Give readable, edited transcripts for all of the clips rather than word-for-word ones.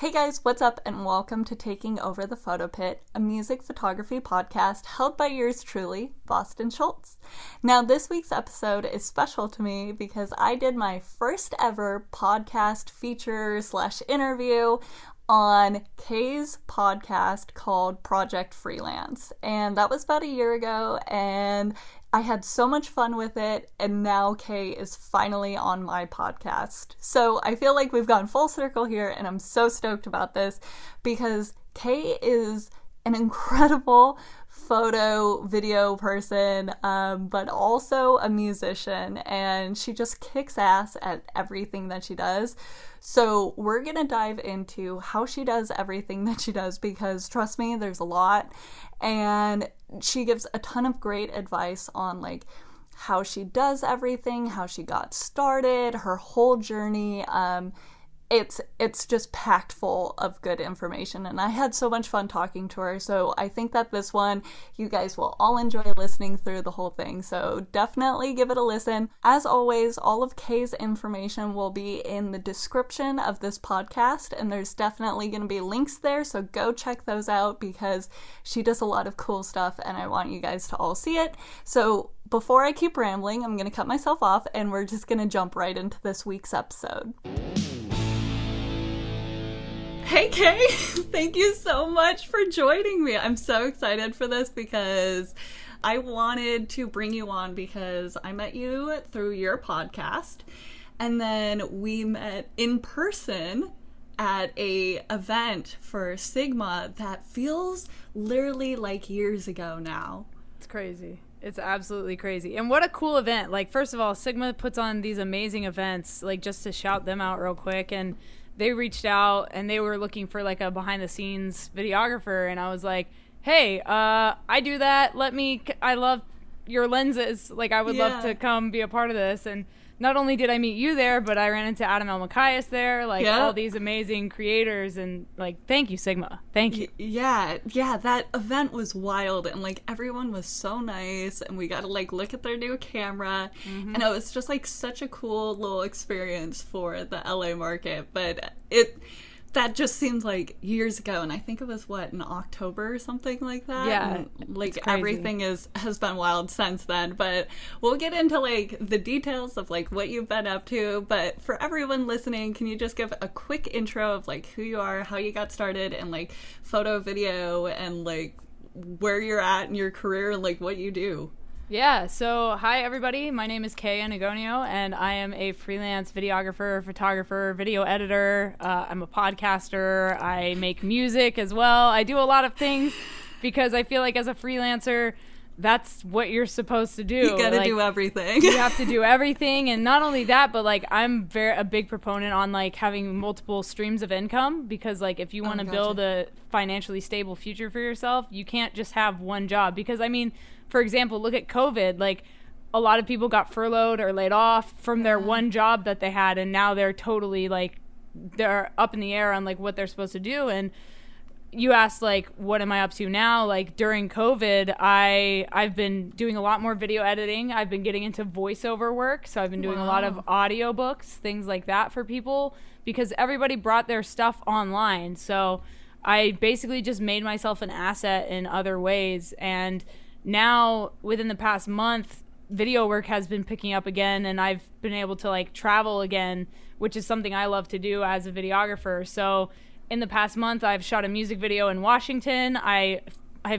Hey guys, what's up and welcome to Taking Over the Photo Pit, a music photography podcast held by yours truly, Boston Schultz. Now this week's episode is special to me because I did my first ever podcast feature / interview on Kay's podcast called Project Freelance, and that was about a year ago, and I had so much fun with it, and now Kay is finally on my podcast. So I feel like we've gone full circle here, and I'm so stoked about this because Kay is an incredible photo video person, but also a musician, and she just kicks ass at everything that she does. So we're gonna dive into how she does everything that she does because trust me, there's a lot, and she gives a ton of great advice on like how she does everything, how she got started, her whole journey. It's just packed full of good information, and I had so much fun talking to her, so I think that this one, you guys will all enjoy listening through the whole thing, so definitely give it a listen. As always, all of Kay's information will be in the description of this podcast, and there's definitely going to be links there, so go check those out because she does a lot of cool stuff, and I want you guys to all see it. So before I keep rambling, I'm going to cut myself off, and we're just going to jump right into this week's episode. Hey Kay, thank you so much for joining me. I'm so excited for this because I wanted to bring you on because I met you through your podcast, and then we met in person at a event for Sigma that feels literally like years ago now. It's crazy. It's absolutely crazy. And what a cool event. Like, first of all, Sigma puts on these amazing events, like just to shout them out real quick, and they reached out and they were looking for like a behind the scenes videographer, and I was like, hey, I do that. I love your lenses. Like, I would love to come be a part of this. And not only did I meet you there, but I ran into Adam Elmakias there, like all these amazing creators, and like, thank you, Sigma. Thank you. Yeah, that event was wild, and like everyone was so nice, and we got to like look at their new camera, and it was just like such a cool little experience for the LA market, but that just seems like years ago, and I think it was in October or something like that. Yeah, and, like everything has been wild since then. But we'll get into like the details of like what you've been up to. But for everyone listening, can you just give a quick intro of like who you are, how you got started, and like photo, video, and like where you're at in your career, and like what you do? Yeah, so hi everybody, my name is Kay Enagonio, and I am a freelance videographer, photographer, video editor. I'm a podcaster, I make music as well. I do a lot of things because I feel like as a freelancer, that's what you're supposed to do. You gotta do everything. You have to do everything, and not only that, but like I'm a big proponent on like having multiple streams of income, because like if you want to build a financially stable future for yourself, you can't just have one job. Because I mean, for example, look at COVID. Like, a lot of people got furloughed or laid off from their one job that they had, and now they're totally like, they're up in the air on like what they're supposed to do. And you asked like, what am I up to now? Like during COVID, I've been doing a lot more video editing. I've been getting into voiceover work, so I've been doing a lot of audiobooks, things like that for people, because everybody brought their stuff online. So I basically just made myself an asset in other ways, and now within the past month, video work has been picking up again, and I've been able to like travel again, which is something I love to do as a videographer. So in the past month, I've shot a music video in Washington. I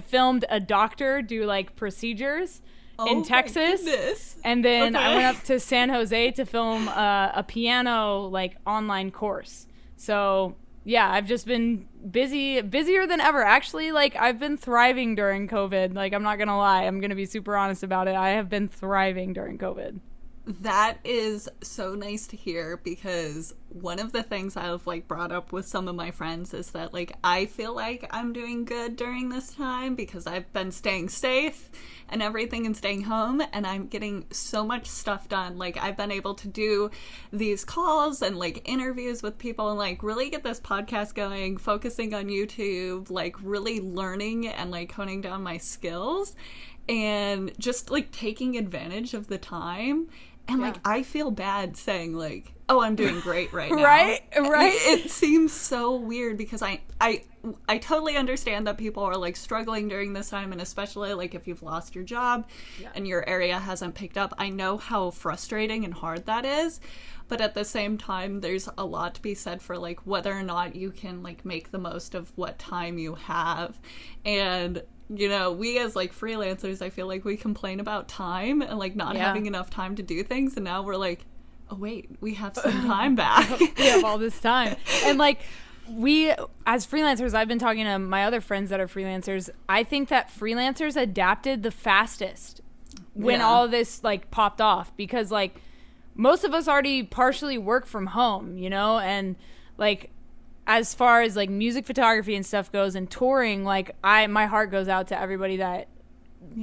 filmed a doctor do like procedures in Texas, and then I went up to San Jose to film a piano like online course. So yeah, I've just been busier than ever. Actually, like, I've been thriving during COVID. Like, I'm not gonna lie, I'm gonna be super honest about it. I have been thriving during COVID. That is so nice to hear, because one of the things I've like brought up with some of my friends is that like I feel like I'm doing good during this time because I've been staying safe and everything and staying home, and I'm getting so much stuff done. Like, I've been able to do these calls and like interviews with people and like really get this podcast going, focusing on YouTube, like really learning and like honing down my skills and just like taking advantage of the time. And like, I feel bad saying like, oh, I'm doing great right now. Right. It seems so weird because I totally understand that people are like struggling during this time, and especially like if you've lost your job and your area hasn't picked up. I know how frustrating and hard that is, but at the same time, there's a lot to be said for like whether or not you can like make the most of what time you have. And you know, we as like freelancers, I feel like we complain about time and like not having enough time to do things, and now we're like, oh wait, we have some time back. We have all this time. And like, we as freelancers, I've been talking to my other friends that are freelancers, I think that freelancers adapted the fastest when all of this like popped off, because like most of us already partially work from home, you know, and like as far as like music photography and stuff goes and touring, like my heart goes out to everybody that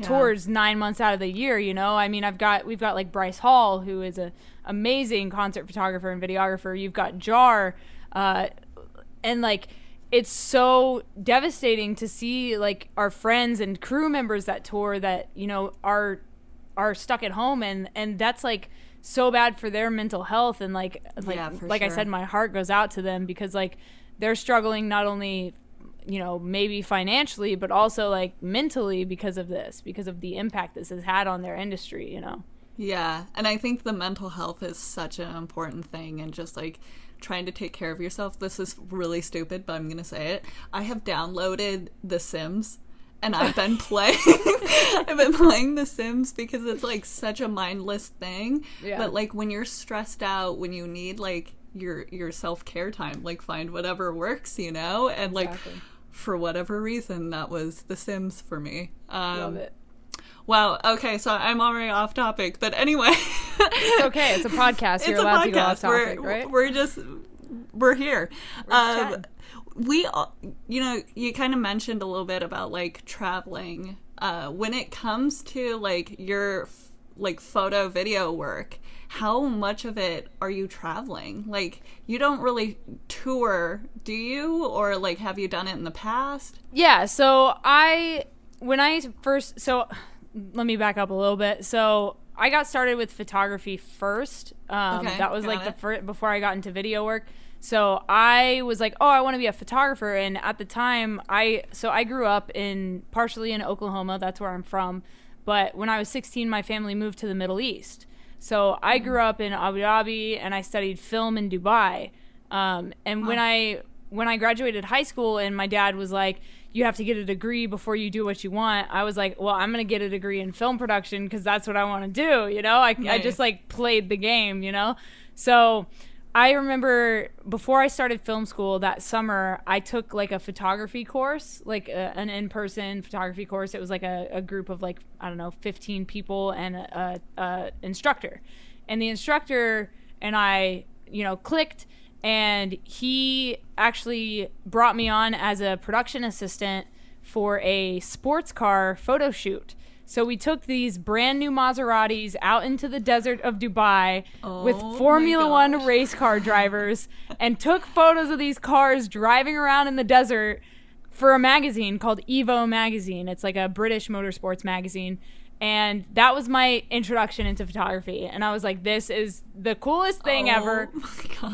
tours 9 months out of the year, you know. I mean, we've got like Bryce Hall, who is a amazing concert photographer and videographer. You've got Jar, and like it's so devastating to see like our friends and crew members that tour that, you know, are stuck at home, and that's like so bad for their mental health. And like I said, my heart goes out to them, because like they're struggling not only, you know, maybe financially, but also like mentally because of the impact this has had on their industry, you know. Yeah, and I think the mental health is such an important thing, and just like trying to take care of yourself. This is really stupid, but I'm gonna say it. I have downloaded The Sims, and I've been playing The Sims because it's like such a mindless thing. Yeah. But like when you're stressed out, when you need like your self-care time, like find whatever works, you know? And like for whatever reason, that was The Sims for me. Love it. Wow. Okay, so I'm already off topic, but anyway. It's okay. It's a podcast. You're allowed to go off topic, right? We're here. We, you know, you kind of mentioned a little bit about like traveling. When it comes to like your like photo video work, how much of it are you traveling? Like, you don't really tour, do you? Or like, have you done it in the past? Yeah. So let me back up a little bit. So I got started with photography first. That was like the first, before I got into video work. So I was like, oh, I want to be a photographer. And at the time, I grew up partially in Oklahoma. That's where I'm from. But when I was 16, my family moved to the Middle East. So I grew up in Abu Dhabi, and I studied film in Dubai. And when I graduated high school, and my dad was like, you have to get a degree before you do what you want, I was like, well, I'm going to get a degree in film production because that's what I want to do, you know? I just like played the game, you know? So I remember before I started film school that summer, I took like a photography course, like an in-person photography course. It was like a group of like, I don't know, 15 people and a instructor. And the instructor and I, you know, clicked, and he actually brought me on as a production assistant for a sports car photo shoot. So we took these brand new Maseratis out into the desert of Dubai with Formula One race car drivers, and took photos of these cars driving around in the desert for a magazine called Evo magazine. It's like a British motorsports magazine. And that was my introduction into photography. And I was like, this is the coolest thing ever.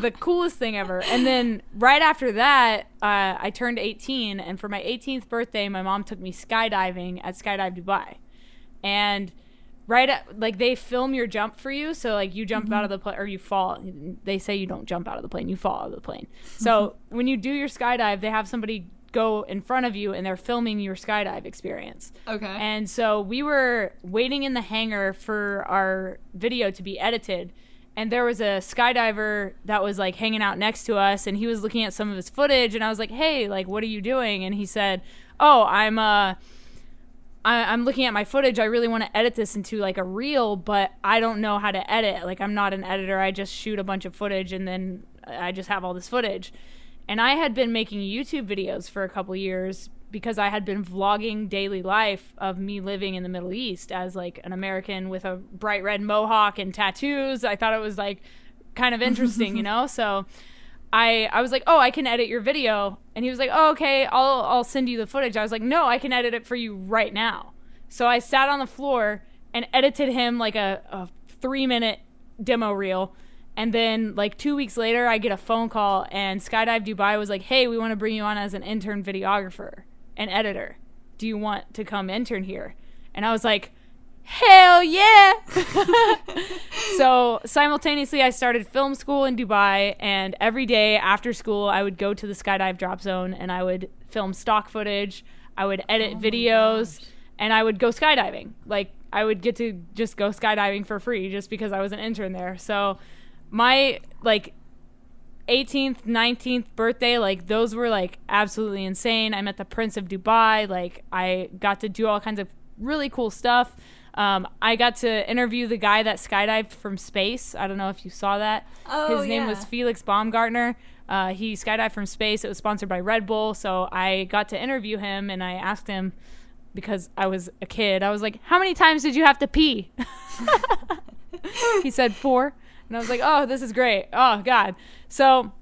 The coolest thing ever. And then right after that, I turned 18. And for my 18th birthday, my mom took me skydiving at Skydive Dubai. And like they film your jump for you. So like you jump out of the plane, or you fall. They say you don't jump out of the plane, you fall out of the plane. So when you do your skydive, they have somebody go in front of you, and they're filming your skydive experience. Okay. And so we were waiting in the hangar for our video to be edited, and there was a skydiver that was like hanging out next to us, and he was looking at some of his footage, and I was like, hey, like, what are you doing? And he said, oh, I'm looking at my footage. I really want to edit this into like a reel, but I don't know how to edit. Like, I'm not an editor. I just shoot a bunch of footage, and then I just have all this footage. And I had been making YouTube videos for a couple years because I had been vlogging daily life of me living in the Middle East as like an American with a bright red mohawk and tattoos. I thought it was like kind of interesting, you know? So I was like, oh, I can edit your video. And he was like, oh, okay, I'll send you the footage. I was like, no, I can edit it for you right now. So I sat on the floor and edited him like a 3-minute demo reel. And then like 2 weeks later, I get a phone call, and Skydive Dubai was like, hey, we want to bring you on as an intern videographer and editor. Do you want to come intern here? And I was like, hell yeah. So simultaneously, I started film school in Dubai, and every day after school, I would go to the Skydive drop zone and I would film stock footage. I would edit videos, and I would go skydiving. Like, I would get to just go skydiving for free just because I was an intern there. So my like 18th, 19th birthday, like those were like absolutely insane. I met the Prince of Dubai. Like, I got to do all kinds of really cool stuff. I got to interview the guy that skydived from space. I don't know if you saw that. His name was Felix Baumgartner. He skydived from space. It was sponsored by Red Bull. So I got to interview him, and I asked him, because I was a kid, I was like, how many times did you have to pee? He said 4. And I was like, oh, this is great. Oh, God. So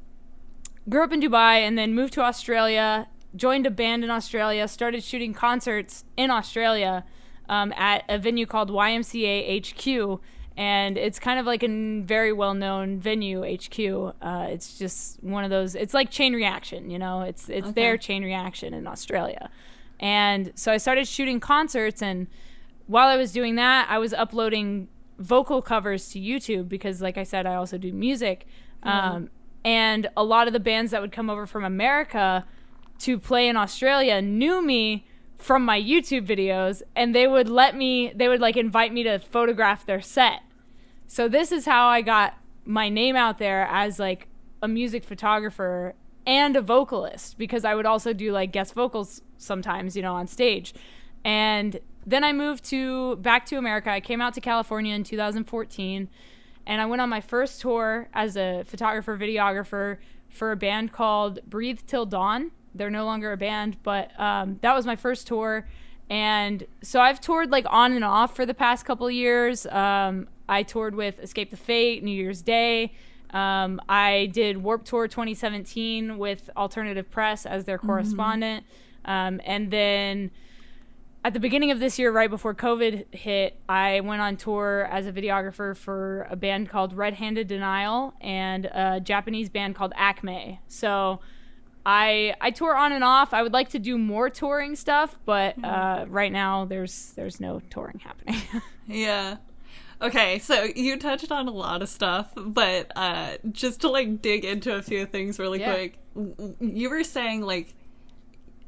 grew up in Dubai and then moved to Australia, joined a band in Australia, started shooting concerts in Australia at a venue called YMCA HQ. And it's kind of like a very well-known venue, HQ. It's just one of those, it's like Chain Reaction, you know? It's their Chain Reaction in Australia. And so I started shooting concerts, and while I was doing that, I was uploading vocal covers to YouTube because, like I said, I also do music. And a lot of the bands that would come over from America to play in Australia knew me from my YouTube videos, and they would like invite me to photograph their set. So this is how I got my name out there as like a music photographer and a vocalist, because I would also do like guest vocals sometimes, you know, on stage. And then I moved back to America. I came out to California in 2014, and I went on my first tour as a photographer, videographer for a band called Breathe Till Dawn. They're no longer a band, but that was my first tour. And so I've toured like on and off for the past couple of years. I toured with Escape the Fate, New Year's Day. I did Warped Tour 2017 with Alternative Press as their correspondent. And then at the beginning of this year, right before COVID hit, I went on tour as a videographer for a band called Red Handed Denial and a Japanese band called Acme. So I tour on and off. I would like to do more touring stuff, but right now there's no touring happening. Yeah. Okay, so you touched on a lot of stuff, but just to like dig into a few things really quick, you were saying like,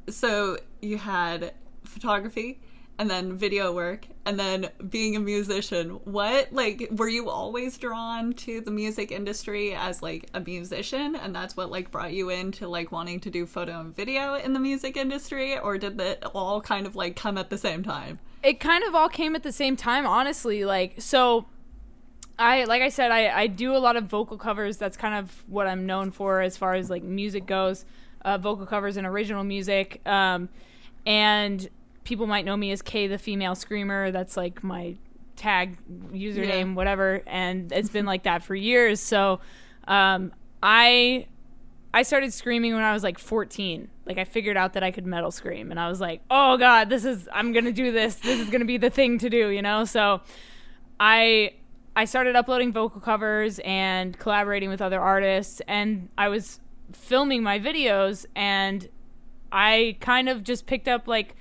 so you had photography and then video work and then being a musician. What, like, were you always drawn to the music industry as like a musician, and that's what like brought you into like wanting to do photo and video in the music industry, or did it all kind of like come at the same time? It kind of all came at the same time, honestly. Like, so I said, I do a lot of vocal covers. That's kind of what I'm known for as far as like music goes, vocal covers and original music. And people might know me as Kay the Female Screamer. That's like my tag username, whatever. And it's been like that for years. So I started screaming when I was like 14. Like, I figured out that I could metal scream, and I was like, oh God, I'm going to do this. This is going to be the thing to do, you know? So I started uploading vocal covers and collaborating with other artists, and I was filming my videos, and I kind of just picked up like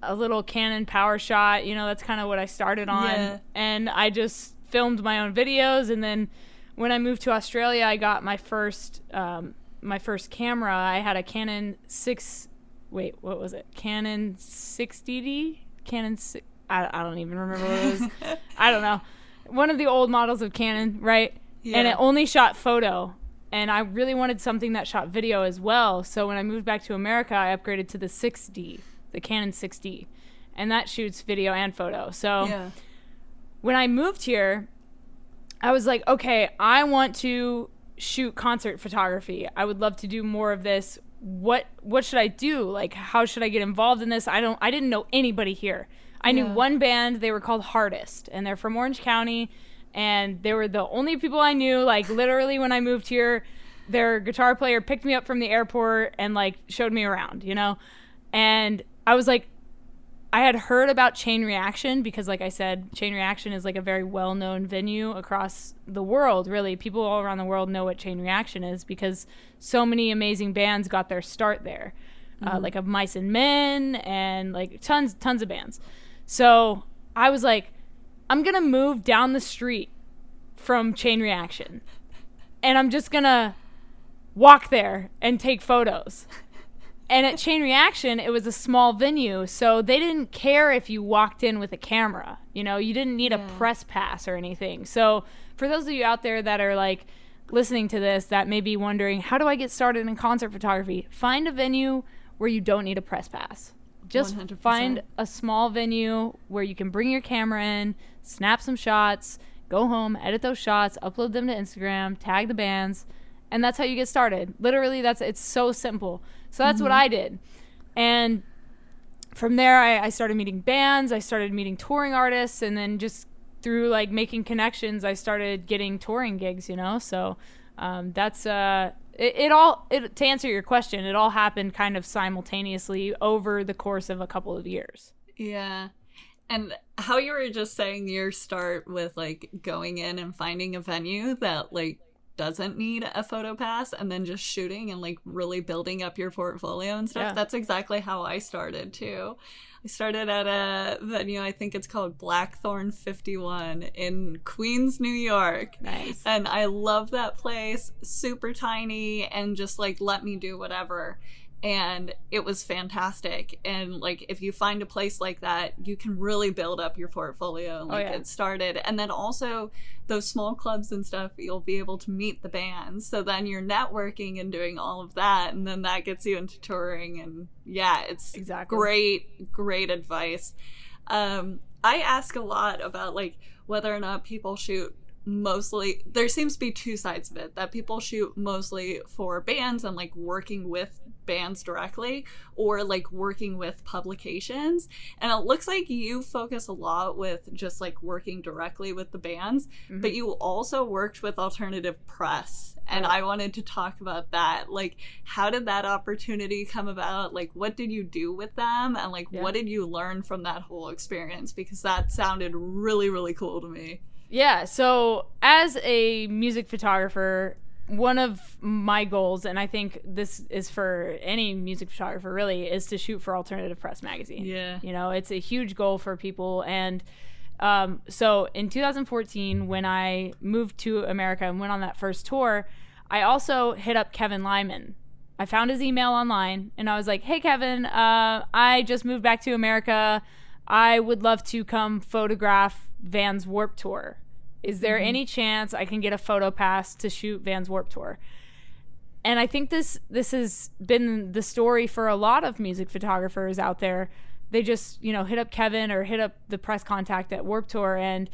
a little Canon PowerShot, you know, that's kind of what I started on. And I just filmed my own videos. And then when I moved to Australia, I got my first camera. I had a Canon 60D? I don't even remember what it was. I don't know. One of the old models of Canon, right? Yeah. And it only shot photo. And I really wanted something that shot video as well. So when I moved back to America, I upgraded to the 6D, the Canon 6D. And that shoots video and photo. So when I moved here, I was like, okay, I want to shoot concert photography. I would love to do more of this. What should I do? Like, how should I get involved in this? I didn't know anybody here. I knew one band. They were called Hardest, and they're from Orange County. And they were the only people I knew. Like, literally, when I moved here, their guitar player picked me up from the airport and like showed me around, you know? And I was like, I had heard about Chain Reaction because, like I said, Chain Reaction is like a very well-known venue across the world, really. People all around the world know what Chain Reaction is because so many amazing bands got their start there. Like of Mice and Men and like tons of bands. So I was like, I'm going to move down the street from Chain Reaction and I'm just going to walk there and take photos. And at Chain Reaction, it was a small venue, so they didn't care if you walked in with a camera. You know, you didn't need a press pass or anything. So for those of you out there that are like listening to this that may be wondering, how do I get started in concert photography? Find a venue where you don't need a press pass. Just 100%. Find a small venue where you can bring your camera in, snap some shots, go home, edit those shots, upload them to Instagram, tag the bands, and that's how you get started. Literally, it's so simple. So that's what I did. And from there, I started meeting bands. I started meeting touring artists. And then just through, like, making connections, I started getting touring gigs, you know? So that's to answer your question, it all happened kind of simultaneously over the course of a couple of years. Yeah. And how you were just saying your start with, like, going in and finding a venue that, like, doesn't need a photo pass and then just shooting and like really building up your portfolio and stuff. That's exactly how I started too. I started at a venue, I think it's called Blackthorn 51 in Queens, New York. Nice. And I love that place, super tiny and just like let me do whatever. And it was fantastic. And like if you find a place like that, you can really build up your portfolio and get started. And then also those small clubs and stuff, you'll be able to meet the bands. So then you're networking and doing all of that, and then that gets you into touring. And yeah, it's great advice. I ask a lot about like whether or not people shoot mostly. There seems to be two sides of it, that people shoot mostly for bands and like working with bands directly or like working with publications, and it looks like you focus a lot with just like working directly with the bands, but you also worked with alternative press, and I wanted to talk about that. Like, how did that opportunity come about? Like, what did you do with them, and like what did you learn from that whole experience? Because that sounded really, really cool to me. Yeah, so as a music photographer, one of my goals, and I think this is for any music photographer really, is to shoot for Alternative Press magazine. Yeah. You know, it's a huge goal for people. And so in 2014, when I moved to America and went on that first tour, I also hit up Kevin Lyman. I found his email online, and I was like, hey, Kevin, I just moved back to America. I would love to come photograph Vans Warped Tour. Is there any chance I can get a photo pass to shoot Vans Warped Tour? And I think this has been the story for a lot of music photographers out there. They just, you know, hit up Kevin or hit up the press contact at Warped Tour, and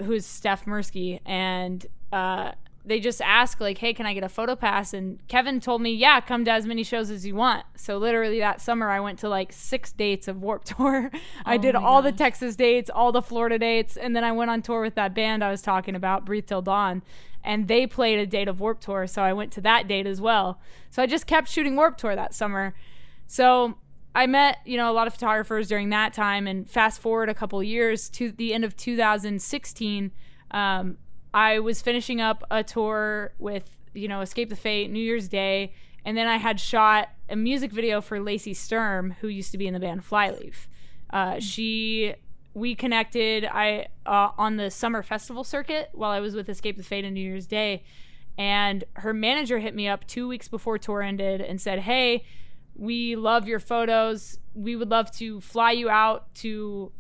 who's Steph Mirsky, and they just ask like, hey, can I get a photo pass? And Kevin told me, yeah, come to as many shows as you want. So literally that summer I went to like 6 dates of Warped Tour. I did all the Texas dates, all the Florida dates, and then I went on tour with that band I was talking about, Breathe Till Dawn, and they played a date of Warped Tour, so I went to that date as well. So I just kept shooting Warped Tour that summer. So I met, you know, a lot of photographers during that time, and fast forward a couple years to the end of 2016, I was finishing up a tour with, you know, Escape the Fate, New Year's Day, and then I had shot a music video for Lacey Sturm, who used to be in the band Flyleaf. We connected on the summer festival circuit while I was with Escape the Fate and New Year's Day, and her manager hit me up 2 weeks before tour ended and said, hey, we love your photos. We would love to fly you out to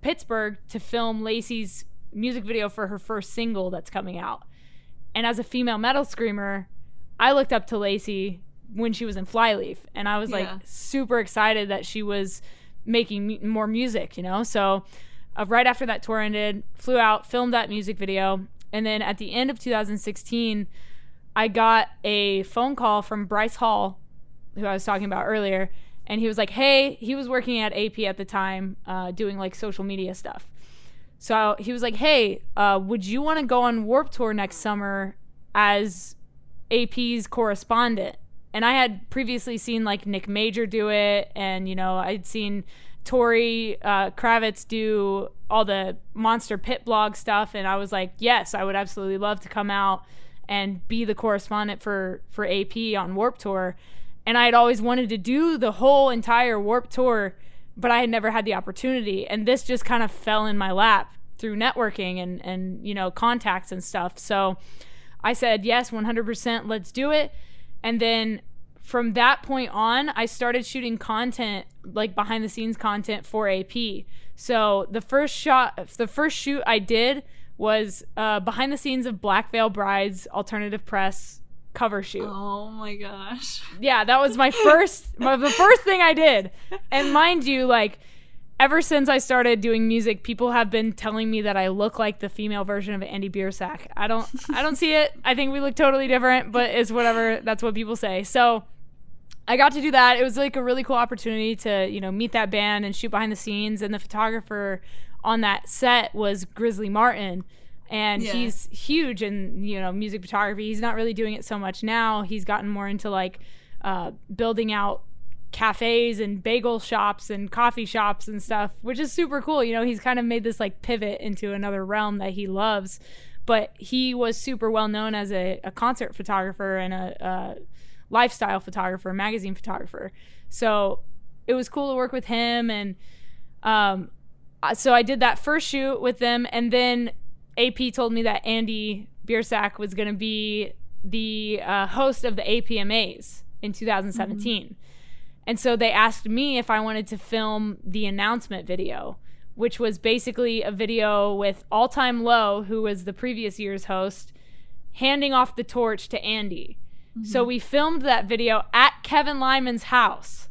Pittsburgh to film Lacey's music video for her first single that's coming out. And as a female metal screamer, I looked up to Lacey when she was in Flyleaf, and I was like super excited that she was making more music, you know? So right after that tour ended, flew out, filmed that music video, and then at the end of 2016, I got a phone call from Bryce Hall, who I was talking about earlier, and he was like, hey, he was working at AP at the time, doing like social media stuff. So he was like, hey, would you want to go on Warped Tour next summer as AP's correspondent? And I had previously seen like Nick Major do it, and, you know, I'd seen Tori Kravitz do all the Monster Pit blog stuff, and I was like, yes, I would absolutely love to come out and be the correspondent for AP on Warped Tour. And I had always wanted to do the whole entire Warped Tour, but I had never had the opportunity. And this just kind of fell in my lap through networking and you know, contacts and stuff. So I said, yes, 100%, let's do it. And then from that point on, I started shooting content, like behind the scenes content for AP. So the first shoot I did was behind the scenes of Black Veil Bride's Alternative Press cover shoot. Oh my gosh. Yeah, that was the first thing I did. And mind you, like, ever since I started doing music, people have been telling me that I look like the female version of Andy Biersack. I don't see it. I think we look totally different, but it's whatever. That's what people say. So I got to do that. It was like a really cool opportunity to, you know, meet that band and shoot behind the scenes. And the photographer on that set was Grizzly Martin. And he's huge in, you know, music photography. He's not really doing it so much now. He's gotten more into like building out cafes and bagel shops and coffee shops and stuff, which is super cool. You know, he's kind of made this like pivot into another realm that he loves. But he was super well known as a concert photographer and a lifestyle photographer, magazine photographer. So it was cool to work with him. And so I did that first shoot with them. And then AP told me that Andy Biersack was going to be the host of the APMAs in 2017. Mm-hmm. And so they asked me if I wanted to film the announcement video, which was basically a video with All Time Low, who was the previous year's host, handing off the torch to Andy. Mm-hmm. So we filmed that video at Kevin Lyman's house,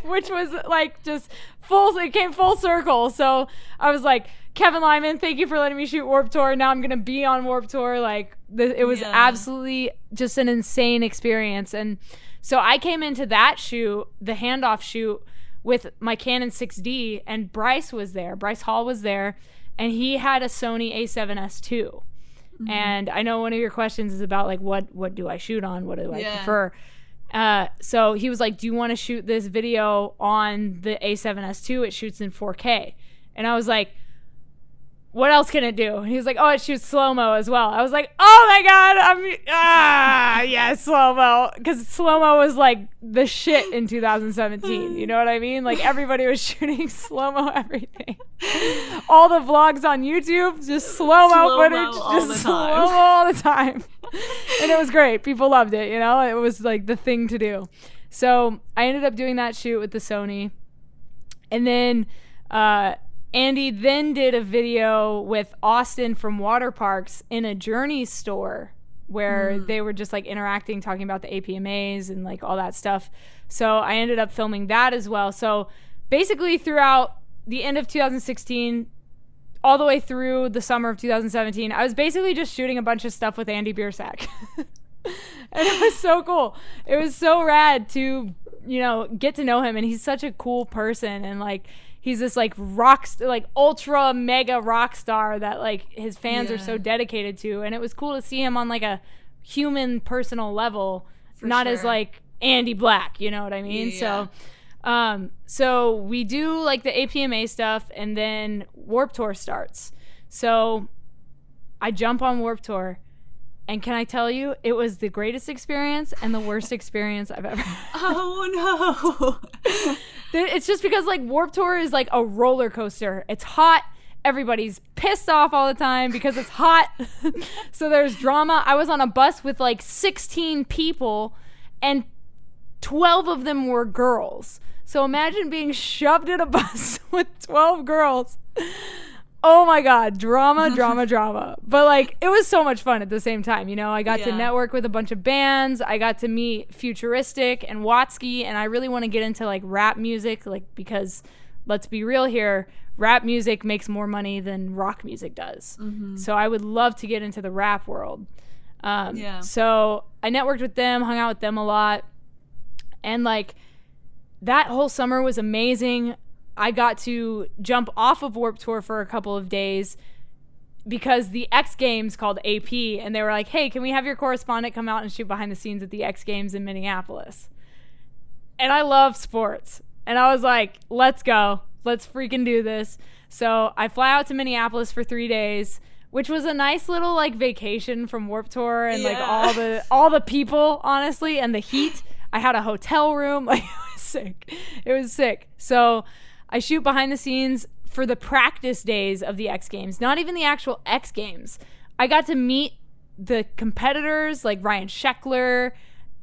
which was like just it came full circle. So I was like, Kevin Lyman, thank you for letting me shoot Warped Tour. Now I'm going to be on Warped Tour. Like, it was absolutely just an insane experience. And so I came into that shoot, the handoff shoot, with my Canon 6D, and Bryce was there. Bryce Hall was there, and he had a Sony A7S II. Mm-hmm. And I know one of your questions is about, like, what do I shoot on? What do I prefer? So he was like, do you want to shoot this video on the A7S II? It shoots in 4K. And I was like, what else can it do? And he was like, oh, it shoots slow-mo as well. I was like, oh my God, slow-mo. Because slow-mo was like the shit in 2017. You know what I mean? Like, everybody was shooting slow-mo everything. All the vlogs on YouTube, just slow-mo footage, just slow-mo all the time. And it was great. People loved it, you know? It was like the thing to do. So I ended up doing that shoot with the Sony. And then Andy then did a video with Austin from Water Parks in a Journeys store where they were just like interacting, talking about the APMAs and like all that stuff. So I ended up filming that as well. So basically throughout the end of 2016, all the way through the summer of 2017, I was basically just shooting a bunch of stuff with Andy Biersack. And it was so cool. It was so rad to, you know, get to know him. And he's such a cool person. And like, he's this like ultra mega rock star that like his fans are so dedicated to. And it was cool to see him on like a human personal level, not as like Andy Black, you know what I mean? Yeah. So we do like the APMA stuff, and then Warped Tour starts. So I jump on Warped Tour, and can I tell you, it was the greatest experience and the worst experience I've ever had. Oh no. It's just because like Warped Tour is like a roller coaster. It's hot. Everybody's pissed off all the time because it's hot. So there's drama. I was on a bus with like 16 people, and 12 of them were girls. So imagine being shoved in a bus with 12 girls. Oh my God, drama. But like, it was so much fun at the same time. You know, I got to network with a bunch of bands. I got to meet Futuristic and Watsky, and I really want to get into like rap music, like, because let's be real here, rap music makes more money than rock music does. Mm-hmm. So I would love to get into the rap world. So I networked with them, hung out with them a lot. And like, that whole summer was amazing. I got to jump off of Warped Tour for a couple of days because the X Games called AP, and they were like, hey, can we have your correspondent come out and shoot behind the scenes at the X Games in Minneapolis? And I love sports. And I was like, let's go. Let's freaking do this. So I fly out to Minneapolis for 3 days, which was a nice little like vacation from Warped Tour and like all the people, honestly, and the heat. I had a hotel room. Like, it was sick. It was sick. So I shoot behind the scenes for the practice days of the X Games, not even the actual X Games. I got to meet the competitors like Ryan Sheckler,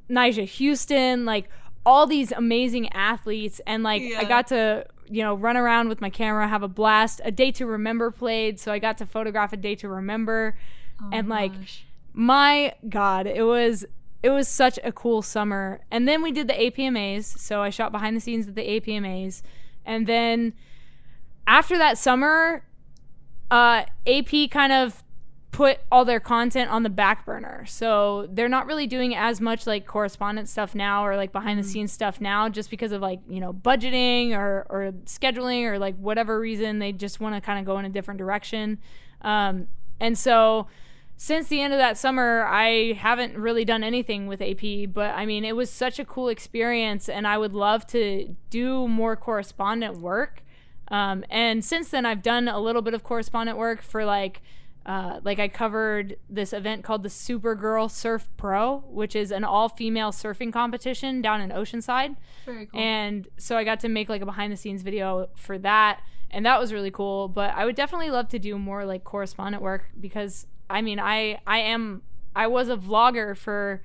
Nyjah Houston, like all these amazing athletes. And like I got to, run around with my camera, have a blast. A Day to Remember played, so I got to photograph A Day to Remember. And like, my God, it was such a cool summer. And then we did the APMAs, so I shot behind the scenes at the APMAs. And then after that summer, AP kind of put all their content on the back burner. So they're not really doing as much like correspondence stuff now or like behind the scenes stuff now, just because of like, budgeting or scheduling or like whatever reason. They just want to kind of go in a different direction. And so since the end of that summer, I haven't really done anything with AP, but I mean, it was such a cool experience and I would love to do more correspondent work. And since then I've done a little bit of correspondent work for like I covered this event called the Supergirl Surf Pro, which is an all-female surfing competition down in Oceanside. Very cool. And so I got to make like a behind-the-scenes video for that, and that was really cool. But I would definitely love to do more like correspondent work because I mean I was a vlogger for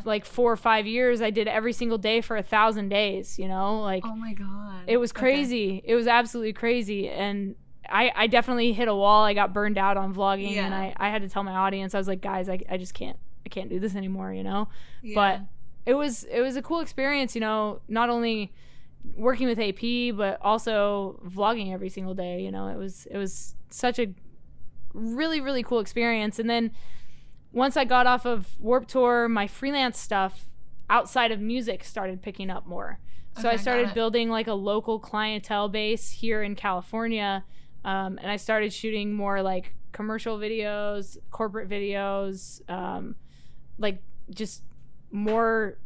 like 4 or 5 years. I did every single day for 1,000 days. Like oh my God, it was crazy. Okay. It was absolutely crazy, and I definitely hit a wall. I got burned out on vlogging, and I had to tell my audience, I was like, guys, I just can't do this anymore, But it was a cool experience, not only working with AP, but also vlogging every single day. It was such a really, really cool experience. And then once I got off of Warped Tour, my freelance stuff outside of music started picking up more. So I started building like a local clientele base here in California. And I started shooting more like commercial videos, corporate videos, like just more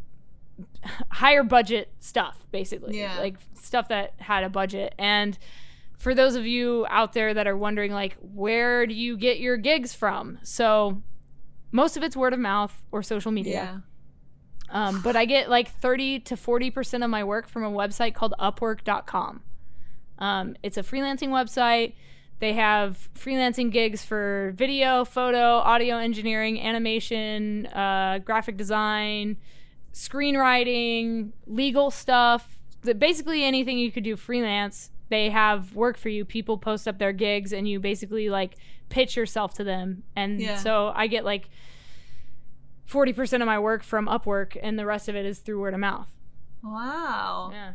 higher budget stuff, basically. Like stuff that had a budget. And for those of you out there that are wondering, like, where do you get your gigs from? So most of it's word of mouth or social media. But I get like 30 to 40% of my work from a website called Upwork.com. It's a freelancing website. They have freelancing gigs for video, photo, audio engineering, animation, graphic design, screenwriting, legal stuff. Basically anything you could do freelance, they have work for you. People post up their gigs and you basically like pitch yourself to them. And so I get like 40% of my work from Upwork and the rest of it is through word of mouth. Wow. Yeah.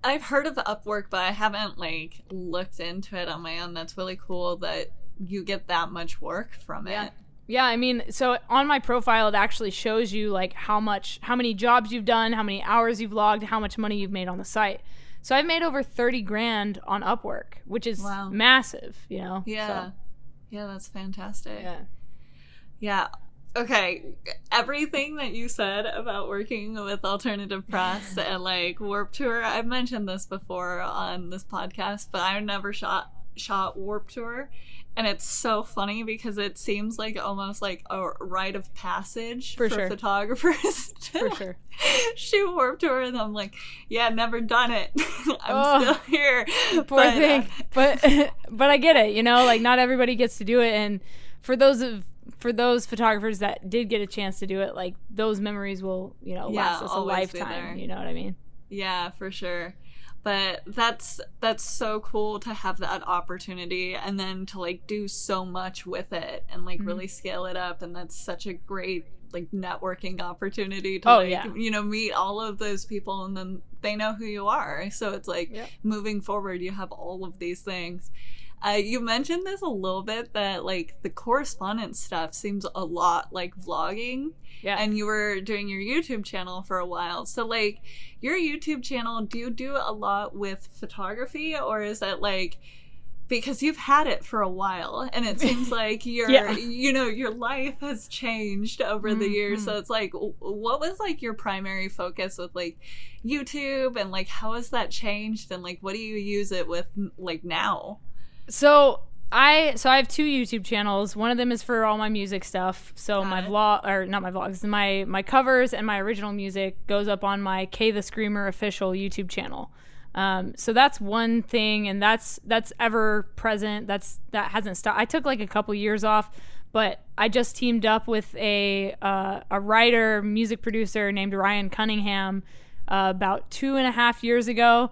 I've heard of Upwork, but I haven't like looked into it on my own. That's really cool that you get that much work from it. Yeah, I mean, so on my profile, it actually shows you like how many jobs you've done, how many hours you've logged, how much money you've made on the site. So I've made over 30 grand on Upwork, which is massive, Yeah. So. Yeah, that's fantastic. Yeah. Yeah. Okay, everything that you said about working with alternative press and like Warped Tour, I've mentioned this before on this podcast, but I never shot Warped Tour, and it's so funny because it seems like almost like a rite of passage for photographers to shoot Warped Tour, and I'm like, yeah, never done it. I'm still here. Poor thing. But I get it, like not everybody gets to do it, and for those photographers that did get a chance to do it, like those memories will, last us a lifetime. You know what I mean? Yeah, for sure. But that's so cool to have that opportunity and then to like do so much with it and like really scale it up. And that's such a great like networking opportunity to meet all of those people and then they know who you are. So it's like moving forward, you have all of these things. You mentioned this a little bit that like the correspondence stuff seems a lot like vlogging. Yeah. And you were doing your YouTube channel for a while. So like your YouTube channel, do you do a lot with photography or is that like because you've had it for a while, and it seems like your your life has changed over the years. So it's like, what was like your primary focus with like YouTube, and like how has that changed, and like what do you use it with like now? So I have 2 YouTube channels. One of them is for all my music stuff. So my vlog, or not my vlogs, my covers and my original music goes up on my Kay the Screamer official YouTube channel. So that's one thing, and that's ever present. That hasn't stopped. I took like a couple years off, but I just teamed up with a writer, music producer named Ryan Cunningham about 2.5 years ago.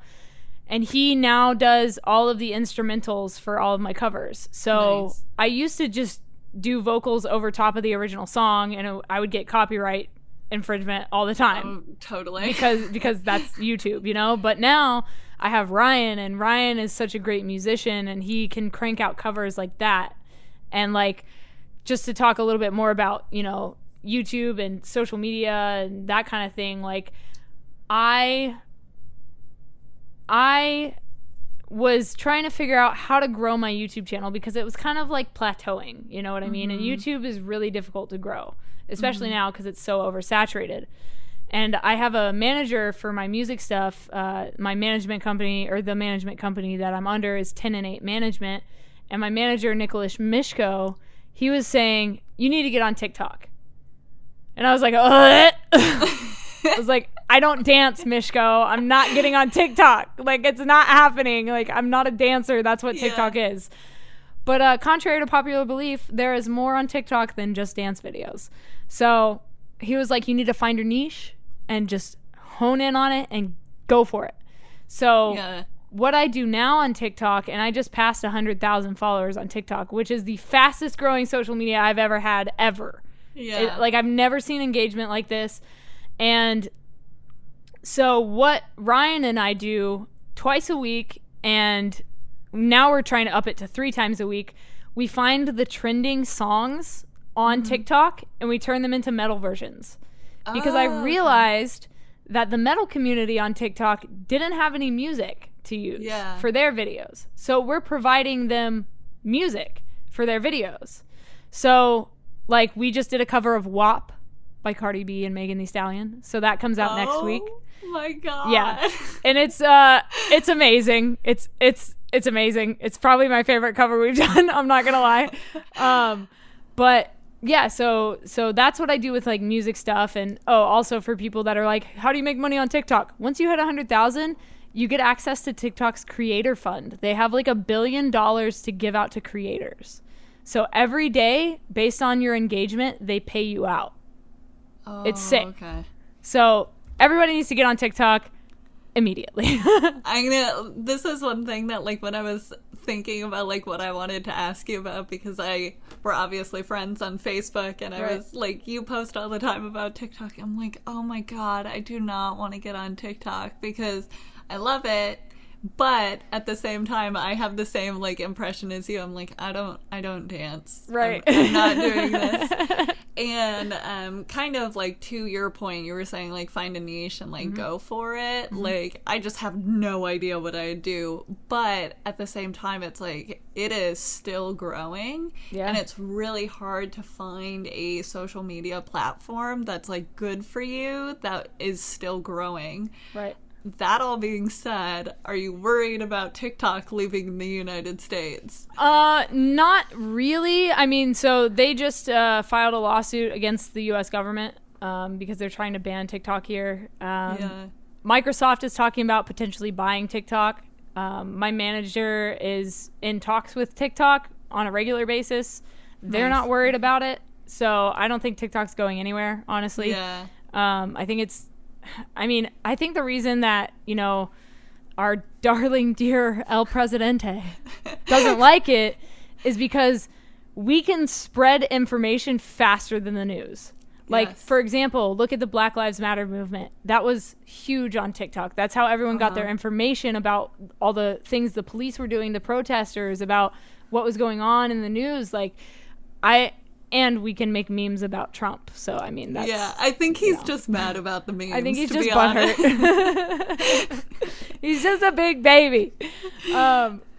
And he now does all of the instrumentals for all of my covers. So nice. I used to just do vocals over top of the original song, and I would get copyright infringement all the time. Oh, totally. Because that's YouTube, you know? But now I have Ryan, and Ryan is such a great musician, and he can crank out covers like that. And like, just to talk a little bit more about, you know, YouTube and social media and that kind of thing, like I was trying to figure out how to grow my YouTube channel because it was kind of like plateauing, you know what I mean? And YouTube is really difficult to grow, especially now because it's so oversaturated. And I have a manager for my music stuff. My management company, or the management company that I'm under, is 10 and 8 Management. And my manager, Nicholas Mishko, he was saying, you need to get on TikTok. And I was like, I was like, I don't dance, Mishko. I'm not getting on TikTok. Like, it's not happening. Like, I'm not a dancer. That's what TikTok is. But contrary to popular belief, there is more on TikTok than just dance videos. So he was like, you need to find your niche and just hone in on it and go for it. So what I do now on TikTok, and I just passed 100,000 followers on TikTok, which is the fastest growing social media I've ever had, ever. Like, I've never seen engagement like this. And so what Ryan and I do twice a week, and now we're trying to up it to 3 times a week, we find the trending songs on TikTok and we turn them into metal versions. Because I realized that the metal community on TikTok didn't have any music to use for their videos. So we're providing them music for their videos. So like, we just did a cover of WAP by Cardi B and Megan Thee Stallion. So that comes out next week. Oh my god. Yeah. And it's amazing. It's amazing. It's probably my favorite cover we've done. I'm not gonna lie. But yeah, so that's what I do with like music stuff. And also for people that are like, how do you make money on TikTok? Once you hit 100,000, you get access to TikTok's creator fund. They have like $1 billion to give out to creators. So every day, based on your engagement, they pay you out. Oh, it's sick. Okay. So everybody needs to get on TikTok immediately. This is one thing that, like, when I was thinking about like what I wanted to ask you about, because we're obviously friends on Facebook, and I was like, you post all the time about TikTok. I'm like, oh my god, I do not want to get on TikTok because I love it, but at the same time I have the same like impression as you. I'm like, I don't dance. Right. I'm not doing this. And kind of like to your point, you were saying like find a niche and like go for it. Like, I just have no idea what I do, but at the same time it's like it is still growing, and it's really hard to find a social media platform that's like good for you that is still growing. Right. That all being said, are you worried about TikTok leaving the United States? Not really. I mean, so they just filed a lawsuit against the U.S. government because they're trying to ban TikTok here. Microsoft is talking about potentially buying TikTok. My manager is in talks with TikTok on a regular basis. They're not worried about it. So I don't think TikTok's going anywhere, honestly. Yeah. I think the reason that, you know, our darling dear El Presidente doesn't like it is because we can spread information faster than the news. Like, for example, look at the Black Lives Matter movement. That was huge on TikTok. That's how everyone got their information about all the things the police were doing to protesters, about what was going on in the news. Like, and we can make memes about Trump. So, I mean, that's... Yeah, I think he's just mad about the memes, I think he's just butthurt. He's just a big baby.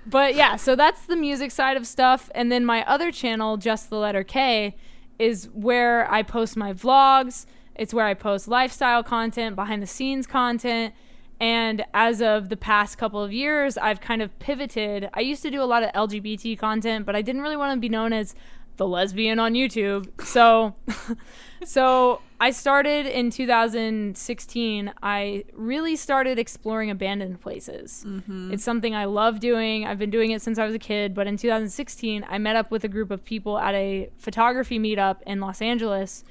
But yeah, so that's the music side of stuff. And then my other channel, Just the Letter K, is where I post my vlogs. It's where I post lifestyle content, behind the scenes content. And as of the past couple of years, I've kind of pivoted. I used to do a lot of LGBT content, but I didn't really want to be known as the lesbian on YouTube. So I started in 2016. I really started exploring abandoned places. Mm-hmm. It's something I love doing. I've been doing it since I was a kid. But in 2016, I met up with a group of people at a photography meetup in Los Angeles.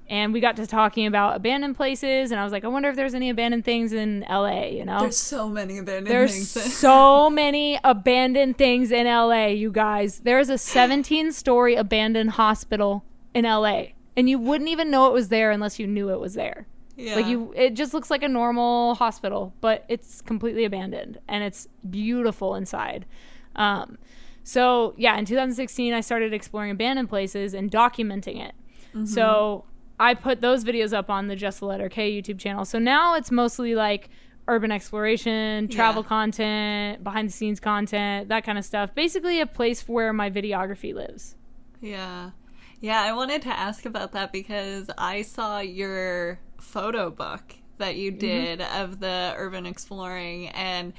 And we got to talking about abandoned places, and I was like, I wonder if there's any abandoned things in LA, you know? There's so many abandoned things. There's so many abandoned things in LA, you guys. There's a 17-story abandoned hospital in LA, and you wouldn't even know it was there unless you knew it was there. Yeah. Like it just looks like a normal hospital, but it's completely abandoned, and it's beautiful inside. So yeah, in 2016, I started exploring abandoned places and documenting it. Mm-hmm. So I put those videos up on the Just the Letter K YouTube channel. So now it's mostly like urban exploration, travel content, behind the scenes content, that kind of stuff. Basically a place where my videography lives. Yeah. Yeah, I wanted to ask about that because I saw your photo book that you did of the urban exploring, and